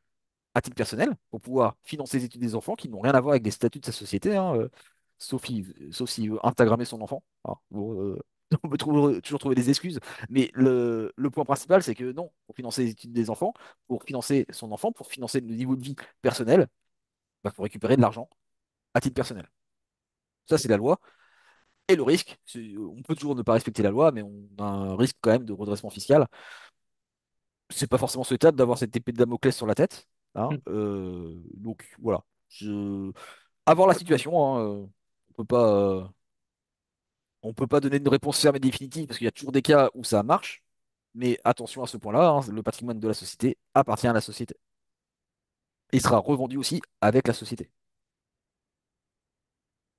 à titre personnel, pour pouvoir financer les études des enfants qui n'ont rien à voir avec les statuts de sa société, hein, sauf s'il veut Instagrammer son enfant. Alors, bon, on peut toujours trouver des excuses. Mais le point principal, c'est que non, pour financer les études des enfants, pour financer son enfant, pour financer le niveau de vie personnel, il faut récupérer de l'argent à titre personnel. Ça, c'est la loi. Et le risque, on peut toujours ne pas respecter la loi, mais on a un risque quand même de redressement fiscal. C'est pas forcément souhaitable d'avoir cette épée de Damoclès sur la tête, hein. Mm. Donc voilà. Avoir la situation, hein, on peut pas, on peut pas donner une réponse ferme et définitive parce qu'il y a toujours des cas où ça marche. Mais attention à ce point-là, hein, le patrimoine de la société appartient à la société. Il sera revendu aussi avec la société.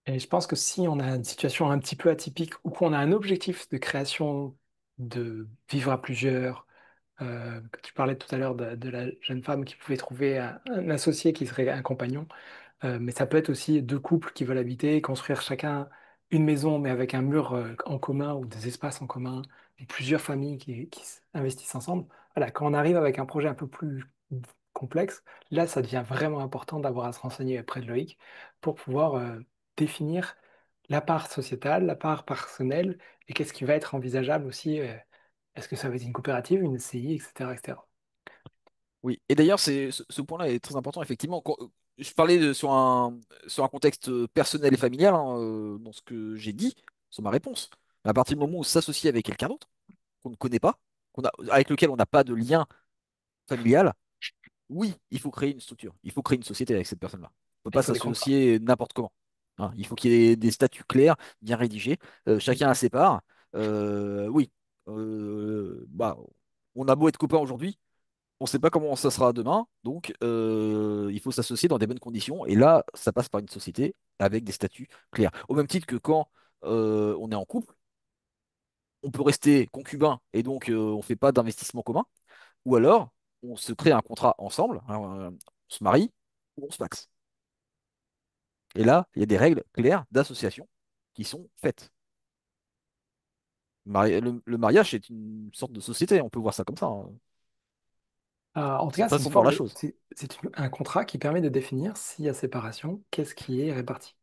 Et je pense que si on a une situation un petit peu atypique ou qu'on a un objectif de création de vivre à plusieurs, que tu parlais tout à l'heure de la jeune femme qui pouvait trouver un associé qui serait un compagnon. Mais ça peut être aussi deux couples qui veulent habiter, construire chacun une maison, mais avec un mur en commun ou des espaces en commun, et plusieurs familles qui investissent ensemble. Voilà, quand on arrive avec un projet un peu plus complexe, là, ça devient vraiment important d'avoir à se renseigner auprès de Loïc pour pouvoir définir la part sociétale, la part personnelle, et qu'est-ce qui va être envisageable aussi. Est-ce que ça va être une coopérative, une SCI, etc., etc. Oui, et d'ailleurs, ce point-là est très important, effectivement. Je parlais sur un contexte personnel et familial, hein, dans ce que j'ai dit, sur ma réponse. À partir du moment où on s'associe avec quelqu'un d'autre, qu'on ne connaît pas, avec lequel on n'a pas de lien familial, oui, il faut créer une structure, il faut créer une société avec cette personne-là. On ne peut Il pas faut des contrats. s'associer n'importe comment, hein. Il faut qu'il y ait des statuts clairs, bien rédigés, chacun a ses parts. Oui, bah, on a beau être copains aujourd'hui, on ne sait pas comment ça sera demain, donc il faut s'associer dans des bonnes conditions. Et là, ça passe par une société avec des statuts clairs. Au même titre que quand on est en couple, on peut rester concubin et donc on ne fait pas d'investissement commun, ou alors on se crée un contrat ensemble, hein, on se marie ou on se paxe. Et là, il y a des règles claires d'association qui sont faites. Le mariage, c'est une sorte de société, on peut voir ça comme ça, hein. En tout C'est une cas, c'est une façon de voir forme la de, chose. un contrat qui permet de définir s'il y a séparation, qu'est-ce qui est réparti.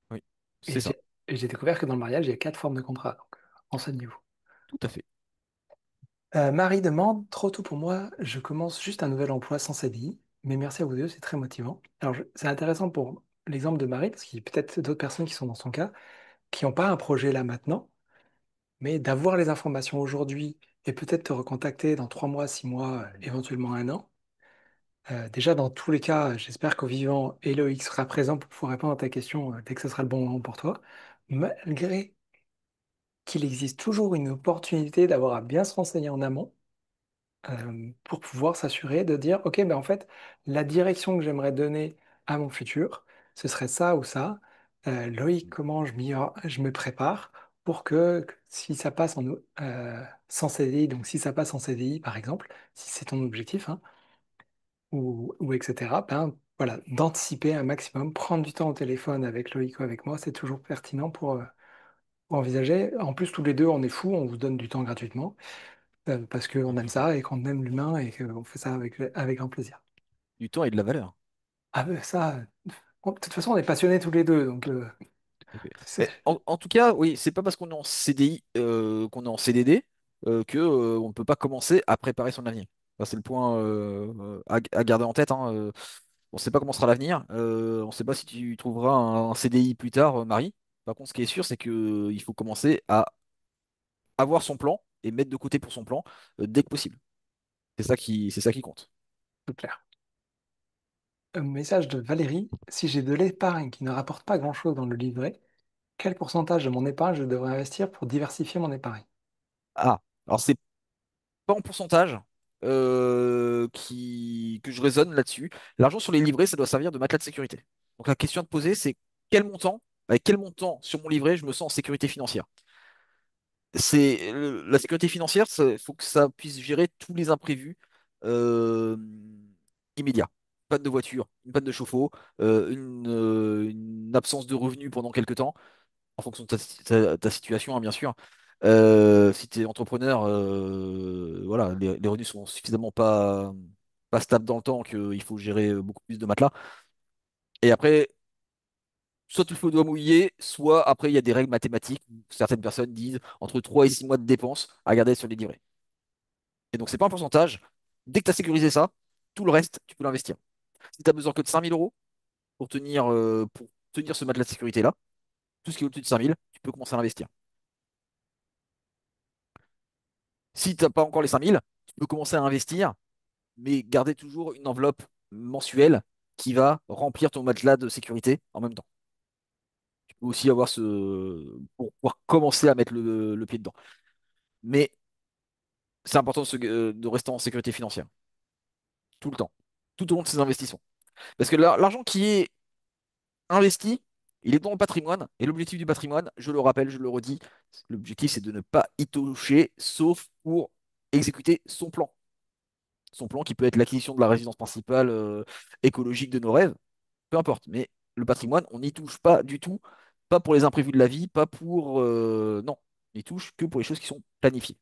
Oui, c'est Et ça, j'ai découvert que dans le mariage, il y a quatre formes de contrat. Donc, renseignez-vous. tout à fait. Marie demande, trop tôt pour moi, je commence juste un nouvel emploi sans CDI, mais merci à vous deux, c'est très motivant. Alors, c'est intéressant pour l'exemple de Marie, parce qu'il y a peut-être d'autres personnes qui sont dans son cas, qui n'ont pas un projet là maintenant, mais d'avoir les informations aujourd'hui et peut-être te recontacter dans 3 mois, 6 mois, éventuellement un an. Déjà, dans tous les cas, j'espère qu'au vivant, Eloïc sera présent pour pouvoir répondre à ta question dès que ce sera le bon moment pour toi, malgré qu'il existe toujours une opportunité d'avoir à bien se renseigner en amont pour pouvoir s'assurer de dire, OK, ben en fait, la direction que j'aimerais donner à mon futur, ce serait ça ou ça. Loïc, comment je me prépare pour que si ça passe sans CDI, donc si ça passe en CDI, par exemple, si c'est ton objectif, hein, ou etc., ben, voilà, d'anticiper un maximum, prendre du temps au téléphone avec Loïc ou avec moi, c'est toujours pertinent faut envisager. En plus, tous les deux, on est fous, on vous donne du temps gratuitement parce qu'on aime ça et qu'on aime l'humain et qu'on fait ça avec grand plaisir. Du temps et de la valeur. Ah ben ça, de toute façon, on est passionnés tous les deux, donc Ok. c'est- Mais en tout cas, oui, c'est pas parce qu'on est en CDI, qu'on est en CDD, que, on ne peut pas commencer à préparer son avenir. Ça, c'est le point à garder en tête, hein. On ne sait pas comment sera l'avenir. On ne sait pas si tu trouveras un CDI plus tard, Marie. Par contre, ce qui est sûr, c'est que il faut commencer à avoir son plan et mettre de côté pour son plan dès que possible. C'est ça qui compte. c'est clair. Un message de Valérie, si j'ai de l'épargne qui ne rapporte pas grand-chose dans le livret, quel pourcentage de mon épargne je devrais investir pour diversifier mon épargne? Ah, alors c'est pas en pourcentage que je raisonne là-dessus. L'argent sur les livrets, ça doit servir de matelas de sécurité. Donc la question à te poser, c'est avec quel montant sur mon livret je me sens en sécurité financière? La sécurité financière, il faut que ça puisse gérer tous les imprévus euh, immédiats. Une panne de voiture, une panne de chauffe-eau, une absence de revenus pendant quelques temps en fonction de ta situation, hein, bien sûr. Si tu es entrepreneur, voilà, les revenus sont suffisamment pas stables dans le temps qu'il faut gérer beaucoup plus de matelas. Et après, soit tu le fais au doigt mouillé, soit après, il y a des règles mathématiques où certaines personnes disent entre 3 et 6 mois de dépenses à garder sur les livrets. Et donc, c'est pas un pourcentage. Dès que tu as sécurisé ça, tout le reste, tu peux l'investir. Si tu as besoin que de 5 000 € pour tenir ce matelas de sécurité-là, tout ce qui est au-dessus de 5 000, tu peux commencer à l'investir. Si tu n'as pas encore les 5 000, tu peux commencer à investir, mais garder toujours une enveloppe mensuelle qui va remplir ton matelas de sécurité en même temps. Tu peux aussi avoir pour pouvoir commencer à mettre le pied dedans. Mais c'est important de rester en sécurité financière, tout le temps, tout au long de ses investissements. Parce que l'argent qui est investi, il est dans le patrimoine, et l'objectif du patrimoine, je le rappelle, je le redis, l'objectif c'est de ne pas y toucher, sauf pour exécuter son plan. Son plan qui peut être l'acquisition de la résidence principale écologique de nos rêves, peu importe. Mais le patrimoine, on n'y touche pas du tout, pas pour les imprévus de la vie, pas pour... non, on n'y touche que pour les choses qui sont planifiées.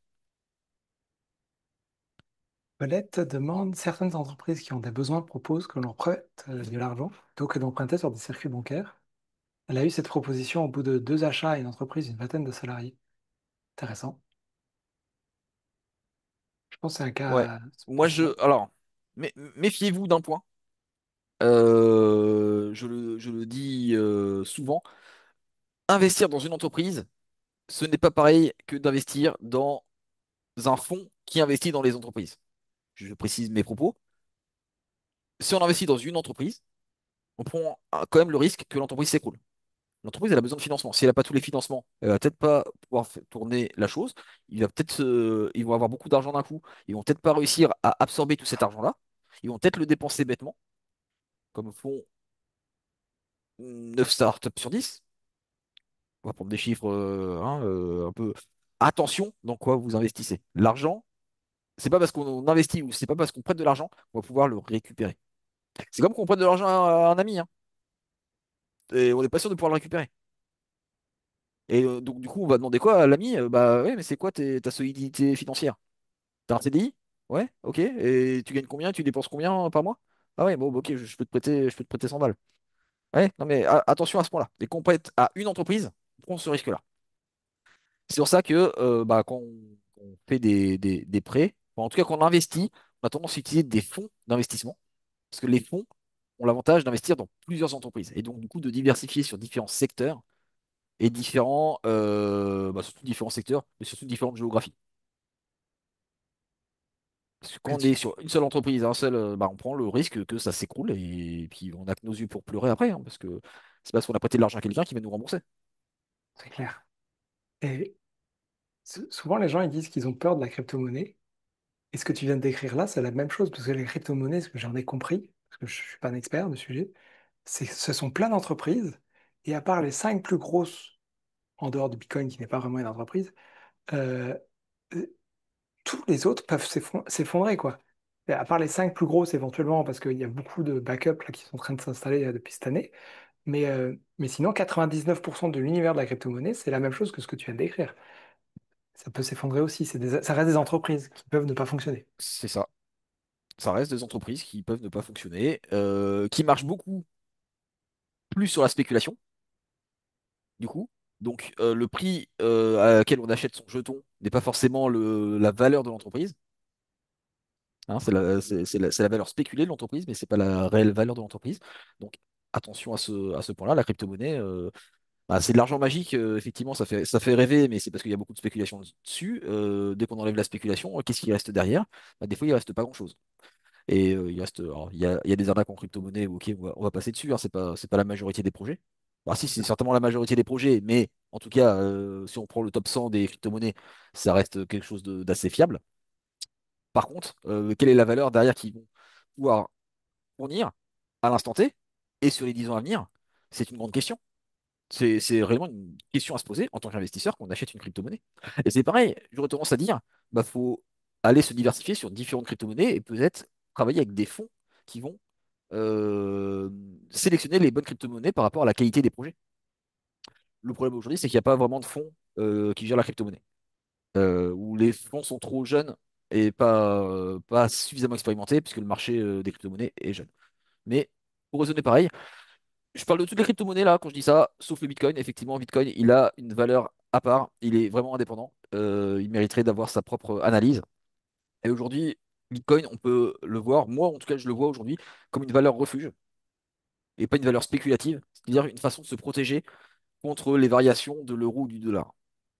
Colette demande, certaines entreprises qui ont des besoins proposent que l'on prête de l'argent plutôt que d'emprunter sur des circuits bancaires. Elle a eu cette proposition au bout de deux achats à une entreprise d'une vingtaine de salariés. Intéressant. Je pense que c'est un Ouais. cas Moi, spécial. alors, méfiez-vous d'un point. Je le dis souvent. Investir dans une entreprise, ce n'est pas pareil que d'investir dans un fonds qui investit dans les entreprises. Je précise mes propos. Si on investit dans une entreprise, on prend quand même le risque que l'entreprise s'écroule. L'entreprise, elle a besoin de financement. Si elle n'a pas tous les financements, elle va peut-être pas pouvoir tourner la chose. Ils vont avoir beaucoup d'argent d'un coup. Ils vont peut-être pas réussir à absorber tout cet argent-là. Ils vont peut-être le dépenser bêtement, comme font 9 startups sur 10. On va prendre des chiffres un peu. Attention dans quoi vous investissez. L'argent, c'est pas parce qu'on investit ou c'est pas parce qu'on prête de l'argent qu'on va pouvoir le récupérer. C'est comme qu'on prête de l'argent à un ami, hein, et on n'est pas sûr de pouvoir le récupérer. Et donc, du coup, on va demander quoi à l'ami? Bah ouais, mais c'est quoi ta solidité financière? T'as un CDI? Ouais, ok. Et tu gagnes combien? Tu dépenses combien par mois? Ah ouais, bon, bah, ok, je peux te prêter 100 balles. Ouais, non, mais attention à ce point-là. Dès qu'on prête à une entreprise, on prend ce risque-là. C'est pour ça que bah, quand on fait des prêts, enfin, en tout cas quand on investit, on a tendance à utiliser des fonds d'investissement. Parce que les fonds ont l'avantage d'investir dans plusieurs entreprises. Et donc, du coup, de diversifier sur différents secteurs et surtout différents secteurs, mais surtout différentes géographies. Parce que quand Et on est tu- sur une seule entreprise, un seul, bah, on prend le risque que ça s'écroule et puis on a que nos yeux pour pleurer après, hein, parce que c'est parce qu'on a prêté de l'argent à quelqu'un qui va nous rembourser. C'est clair. Et souvent, les gens ils disent qu'ils ont peur de la crypto-monnaie. Et ce que tu viens de décrire là, c'est la même chose, parce que les crypto-monnaies, ce que j'en ai compris, parce que je ne suis pas un expert du sujet, c'est que ce sont plein d'entreprises, et à part les cinq plus grosses, en dehors de Bitcoin, qui n'est pas vraiment une entreprise, euh, euh, tous les autres peuvent s'effondrer, quoi. Et à part les cinq plus grosses, éventuellement, parce qu'il y a beaucoup de backups là, qui sont en train de s'installer depuis cette année, Mais sinon, 99% de l'univers de la crypto-monnaie, c'est la même chose que ce que tu viens de décrire. Ça peut s'effondrer aussi. Ça reste des entreprises qui peuvent ne pas fonctionner. C'est ça. Ça reste des entreprises qui peuvent ne pas fonctionner, qui marchent beaucoup plus sur la spéculation, du coup. Donc, le prix à laquelle on achète son jeton n'est pas forcément la valeur de l'entreprise. Hein, c'est la valeur spéculée de l'entreprise, mais c'est pas la réelle valeur de l'entreprise. Donc, attention à ce point-là. La crypto-monnaie, bah, c'est de l'argent magique. Effectivement, ça fait rêver, mais c'est parce qu'il y a beaucoup de spéculation dessus. Dès qu'on enlève la spéculation, qu'est-ce qui reste derrière? Bah, des fois, il reste pas grand-chose. Et il reste, alors, il y a des arnaques en crypto-monnaie, ok, on va passer dessus, hein, c'est pas la majorité des projets. Alors si, c'est certainement la majorité des projets, mais en tout cas, si on prend le top 100 des crypto-monnaies, ça reste quelque chose d'assez fiable. Par contre, quelle est la valeur derrière qu'ils vont pouvoir fournir à l'instant T et sur les 10 ans à venir? C'est une grande question. C'est réellement une question à se poser en tant qu'investisseur quand on achète une crypto-monnaie. Et c'est pareil, j'aurais tendance à dire, bah faut aller se diversifier sur différentes crypto-monnaies et peut-être travailler avec des fonds qui vont euh, sélectionner les bonnes crypto-monnaies par rapport à la qualité des projets. Le problème aujourd'hui, c'est qu'il n'y a pas vraiment de fonds qui gèrent la crypto-monnaie, où les fonds sont trop jeunes et pas suffisamment expérimentés puisque le marché des crypto-monnaies est jeune. Mais pour raisonner pareil, je parle de toutes les crypto-monnaies là quand je dis ça, sauf le Bitcoin. Effectivement, Bitcoin, il a une valeur à part, il est vraiment indépendant. Il mériterait d'avoir sa propre analyse. Et aujourd'hui, Bitcoin, on peut le voir, moi en tout cas, je le vois aujourd'hui comme une valeur refuge et pas une valeur spéculative, c'est-à-dire une façon de se protéger contre les variations de l'euro ou du dollar.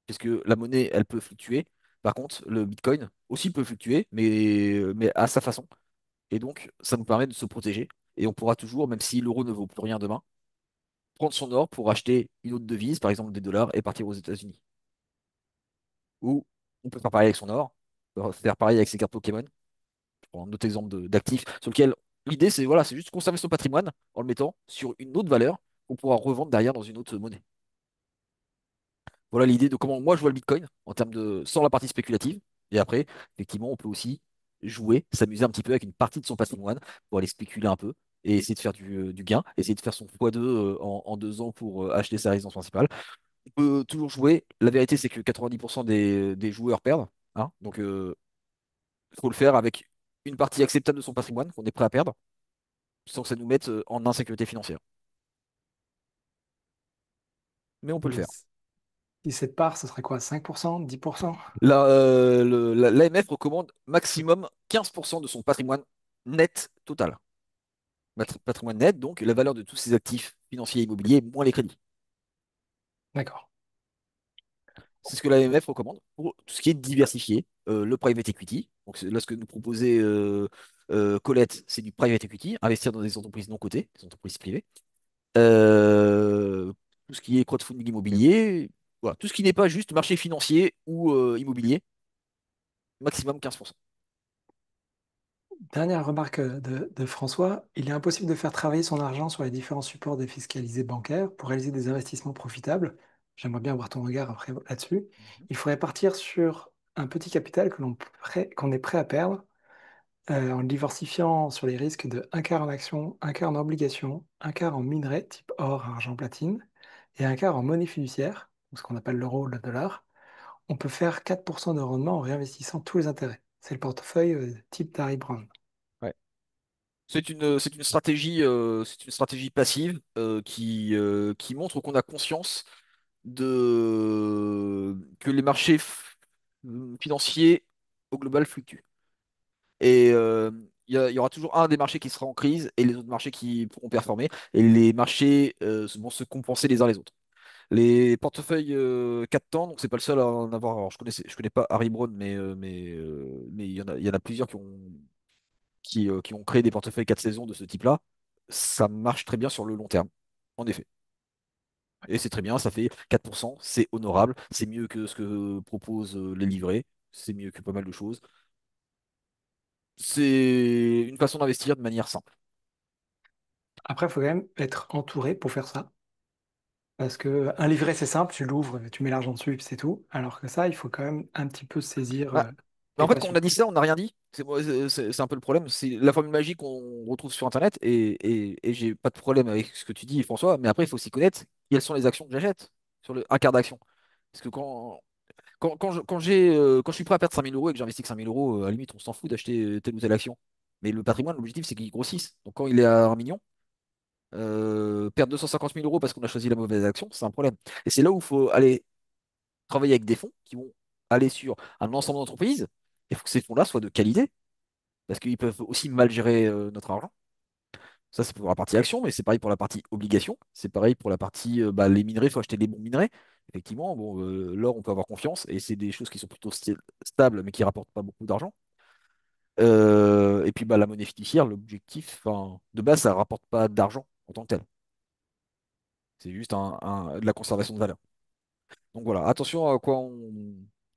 Parce que la monnaie, elle peut fluctuer. Par contre, le Bitcoin aussi peut fluctuer, mais à sa façon. Et donc, ça nous permet de se protéger. Et on pourra toujours, même si l'euro ne vaut plus rien demain, prendre son or pour acheter une autre devise, par exemple des dollars, et partir aux États-Unis. Ou on peut faire pareil avec son or, on peut faire pareil avec ses cartes Pokémon. Je prends un autre exemple d'actifs sur lequel l'idée, c'est voilà, c'est juste conserver son patrimoine en le mettant sur une autre valeur qu'on pourra revendre derrière dans une autre monnaie. Voilà l'idée de comment moi je vois le Bitcoin en termes de sans la partie spéculative. Et après, effectivement, on peut aussi jouer, s'amuser un petit peu avec une partie de son patrimoine pour aller spéculer un peu et essayer de faire du gain, essayer de faire son x2 en 2 ans pour acheter sa résidence principale. On peut toujours jouer. La vérité, c'est que 90% des joueurs perdent, hein. Donc, il faut le faire avec une partie acceptable de son patrimoine qu'on est prêt à perdre, sans que ça nous mette en insécurité financière. Mais on peut le Et faire. si cette part, ce serait quoi? 5%, 10%? L'AMF recommande maximum 15% de son patrimoine net total. Patrimoine net, donc la valeur de tous ses actifs financiers et immobiliers, moins les crédits. D'accord. C'est ce que l'AMF recommande pour tout ce qui est diversifié. Le private equity, donc là ce que nous proposait Colette, c'est du private equity, investir dans des entreprises non cotées, des entreprises privées. Euh, tout ce qui est crowdfunding immobilier, voilà, tout ce qui n'est pas juste marché financier ou immobilier, maximum 15%. Dernière remarque de François, il est impossible de faire travailler son argent sur les différents supports défiscalisés bancaires pour réaliser des investissements profitables. J'aimerais bien avoir ton regard après là-dessus. Il faudrait partir sur un petit capital qu'on est prêt à perdre en le diversifiant sur les risques de un quart en actions, un quart en obligations, un quart en minerais type or, argent, platine et un quart en monnaie fiduciaire, ce qu'on appelle l'euro ou le dollar. On peut faire 4% de rendement en réinvestissant tous les intérêts. C'est le portefeuille type Darry Brown. Ouais. C'est une stratégie passive qui montre qu'on a conscience que les marchés financiers au global fluctuent. Et il y aura toujours un des marchés qui sera en crise et les autres marchés qui pourront performer. Et les marchés vont se compenser les uns les autres. Les portefeuilles 4 temps, donc c'est pas le seul à en avoir. Alors, je connais pas Harry Brown, mais il y en a plusieurs qui ont créé des portefeuilles 4 saisons de ce type-là. Ça marche très bien sur le long terme, en effet. Et c'est très bien, ça fait 4%, c'est honorable, c'est mieux que ce que proposent les livrets, c'est mieux que pas mal de choses. C'est une façon d'investir de manière simple. Après, il faut quand même être entouré pour faire ça. Parce que un livret, c'est simple, tu l'ouvres, tu mets l'argent dessus, et puis c'est tout. Alors que ça, il faut quand même un petit peu saisir. Bah, Mais T'es en fait, pas quand on a sûr. dit ça, on n'a rien dit. C'est un peu le problème. C'est la formule magique qu'on retrouve sur Internet et j'ai pas de problème avec ce que tu dis, François. Mais après, il faut aussi connaître quelles sont les actions que j'achète sur un quart d'action. Parce que quand je suis prêt à perdre 5 000 € et que j'investis que 5 000 €, à la limite, on s'en fout d'acheter telle ou telle action. Mais le patrimoine, l'objectif, c'est qu'il grossisse. Donc quand il est à 1 million, perdre 250 000 € parce qu'on a choisi la mauvaise action, c'est un problème. Et c'est là où il faut aller travailler avec des fonds qui vont aller sur un ensemble d'entreprises. Il faut que ces fonds-là soient de qualité parce qu'ils peuvent aussi mal gérer notre argent. Ça, c'est pour la partie action, mais c'est pareil pour la partie obligation. C'est pareil pour la partie les minerais, il faut acheter des bons minerais. Effectivement, bon, l'or, on peut avoir confiance et c'est des choses qui sont plutôt stables, mais qui rapportent pas beaucoup d'argent. Et puis la monnaie fiduciaire, l'objectif, enfin, de base, ça rapporte pas d'argent en tant que tel. C'est juste de la conservation de valeur. Donc voilà, attention dans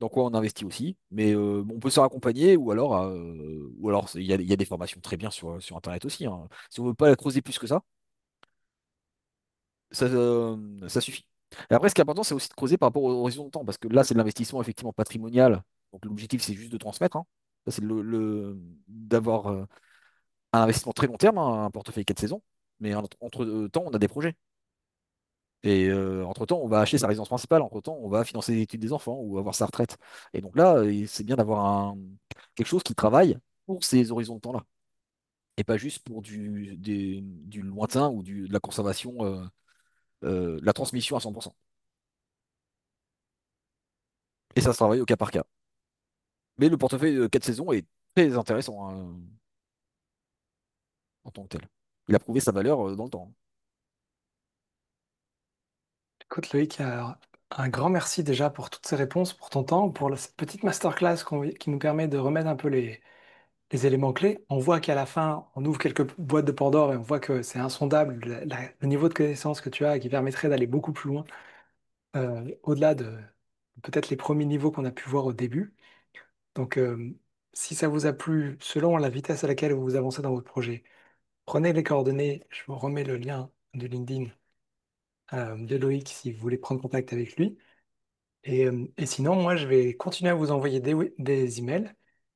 quoi on investit aussi. Mais on peut se faire accompagner ou alors il y a des formations très bien sur Internet aussi, hein. Si on veut pas la creuser plus que ça suffit. Et après, ce qui est important, c'est aussi de creuser par rapport au horizon de temps, parce que là, c'est de l'investissement effectivement patrimonial. Donc l'objectif, c'est juste de transmettre, hein. Ça, c'est d'avoir un investissement très long terme, hein, un portefeuille 4 saisons. Mais entre-temps, on a des projets. Et entre-temps, on va acheter sa résidence principale. Entre-temps, on va financer les études des enfants ou avoir sa retraite. Et donc là, c'est bien d'avoir quelque chose qui travaille pour ces horizons de temps-là. Et pas juste pour du lointain ou de la conservation, de la transmission à 100%. Et ça se travaille au cas par cas. Mais le portefeuille 4 saisons est très intéressant, hein, en tant que tel. Il a prouvé sa valeur dans le temps. Écoute, Loïc, un grand merci déjà pour toutes ces réponses, pour ton temps, pour cette petite masterclass qui nous permet de remettre un peu les éléments clés. On voit qu'à la fin, on ouvre quelques boîtes de Pandore et on voit que c'est insondable le niveau de connaissance que tu as qui permettrait d'aller beaucoup plus loin, au-delà de peut-être les premiers niveaux qu'on a pu voir au début. Donc, si ça vous a plu, selon la vitesse à laquelle vous avancez dans votre projet, prenez les coordonnées. Je vous remets le lien de LinkedIn de Loïc si vous voulez prendre contact avec lui. Et sinon, moi, je vais continuer à vous envoyer des emails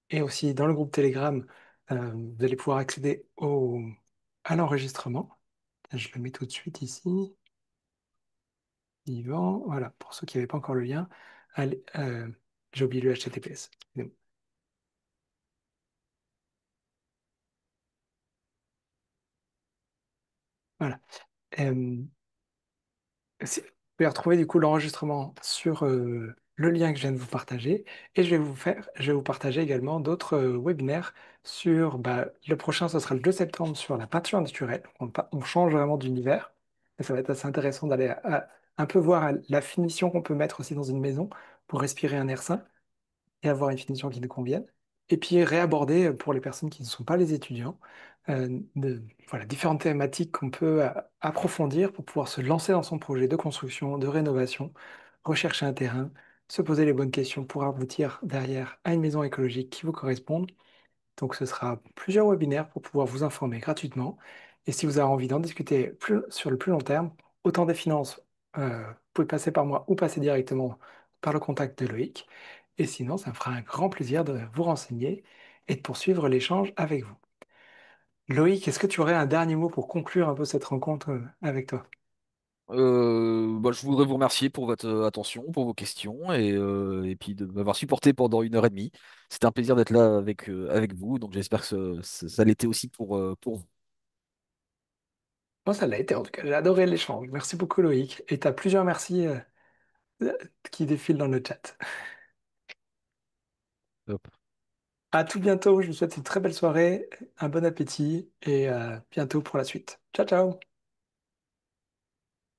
et aussi dans le groupe Telegram, vous allez pouvoir accéder à l'enregistrement. Je le mets tout de suite ici. Yvan, voilà, pour ceux qui n'avaient pas encore le lien, allez, j'ai oublié le HTTPS. Excusez-moi. Voilà. Euh, Vous pouvez retrouver du coup l'enregistrement sur le lien que je viens de vous partager et je vais vous partager également d'autres webinaires sur, le prochain, ce sera le 2 septembre sur la peinture naturelle. On change vraiment d'univers et ça va être assez intéressant d'aller un peu voir la finition qu'on peut mettre aussi dans une maison pour respirer un air sain et avoir une finition qui nous convienne. Et puis réaborder pour les personnes qui ne sont pas les étudiants, voilà, différentes thématiques qu'on peut approfondir pour pouvoir se lancer dans son projet de construction, de rénovation, rechercher un terrain, se poser les bonnes questions pour aboutir derrière à une maison écologique qui vous corresponde. Donc ce sera plusieurs webinaires pour pouvoir vous informer gratuitement. Et si vous avez envie d'en discuter sur le plus long terme, autant des finances, vous pouvez passer par moi ou passer directement par le contact de Loïc. Et sinon, ça me fera un grand plaisir de vous renseigner et de poursuivre l'échange avec vous. Loïc, est-ce que tu aurais un dernier mot pour conclure un peu cette rencontre avec toi? Je voudrais vous remercier pour votre attention, pour vos questions et puis de m'avoir supporté pendant 1 heure et demie. C'était un plaisir d'être là avec vous, donc j'espère que ça l'était aussi pour vous. Moi, ça l'a été en tout cas. J'ai adoré l'échange. Merci beaucoup, Loïc. Et tu as plusieurs merci qui défilent dans le chat. Hop. À tout bientôt. Je vous souhaite une très belle soirée, un bon appétit et bientôt pour la suite. Ciao, ciao!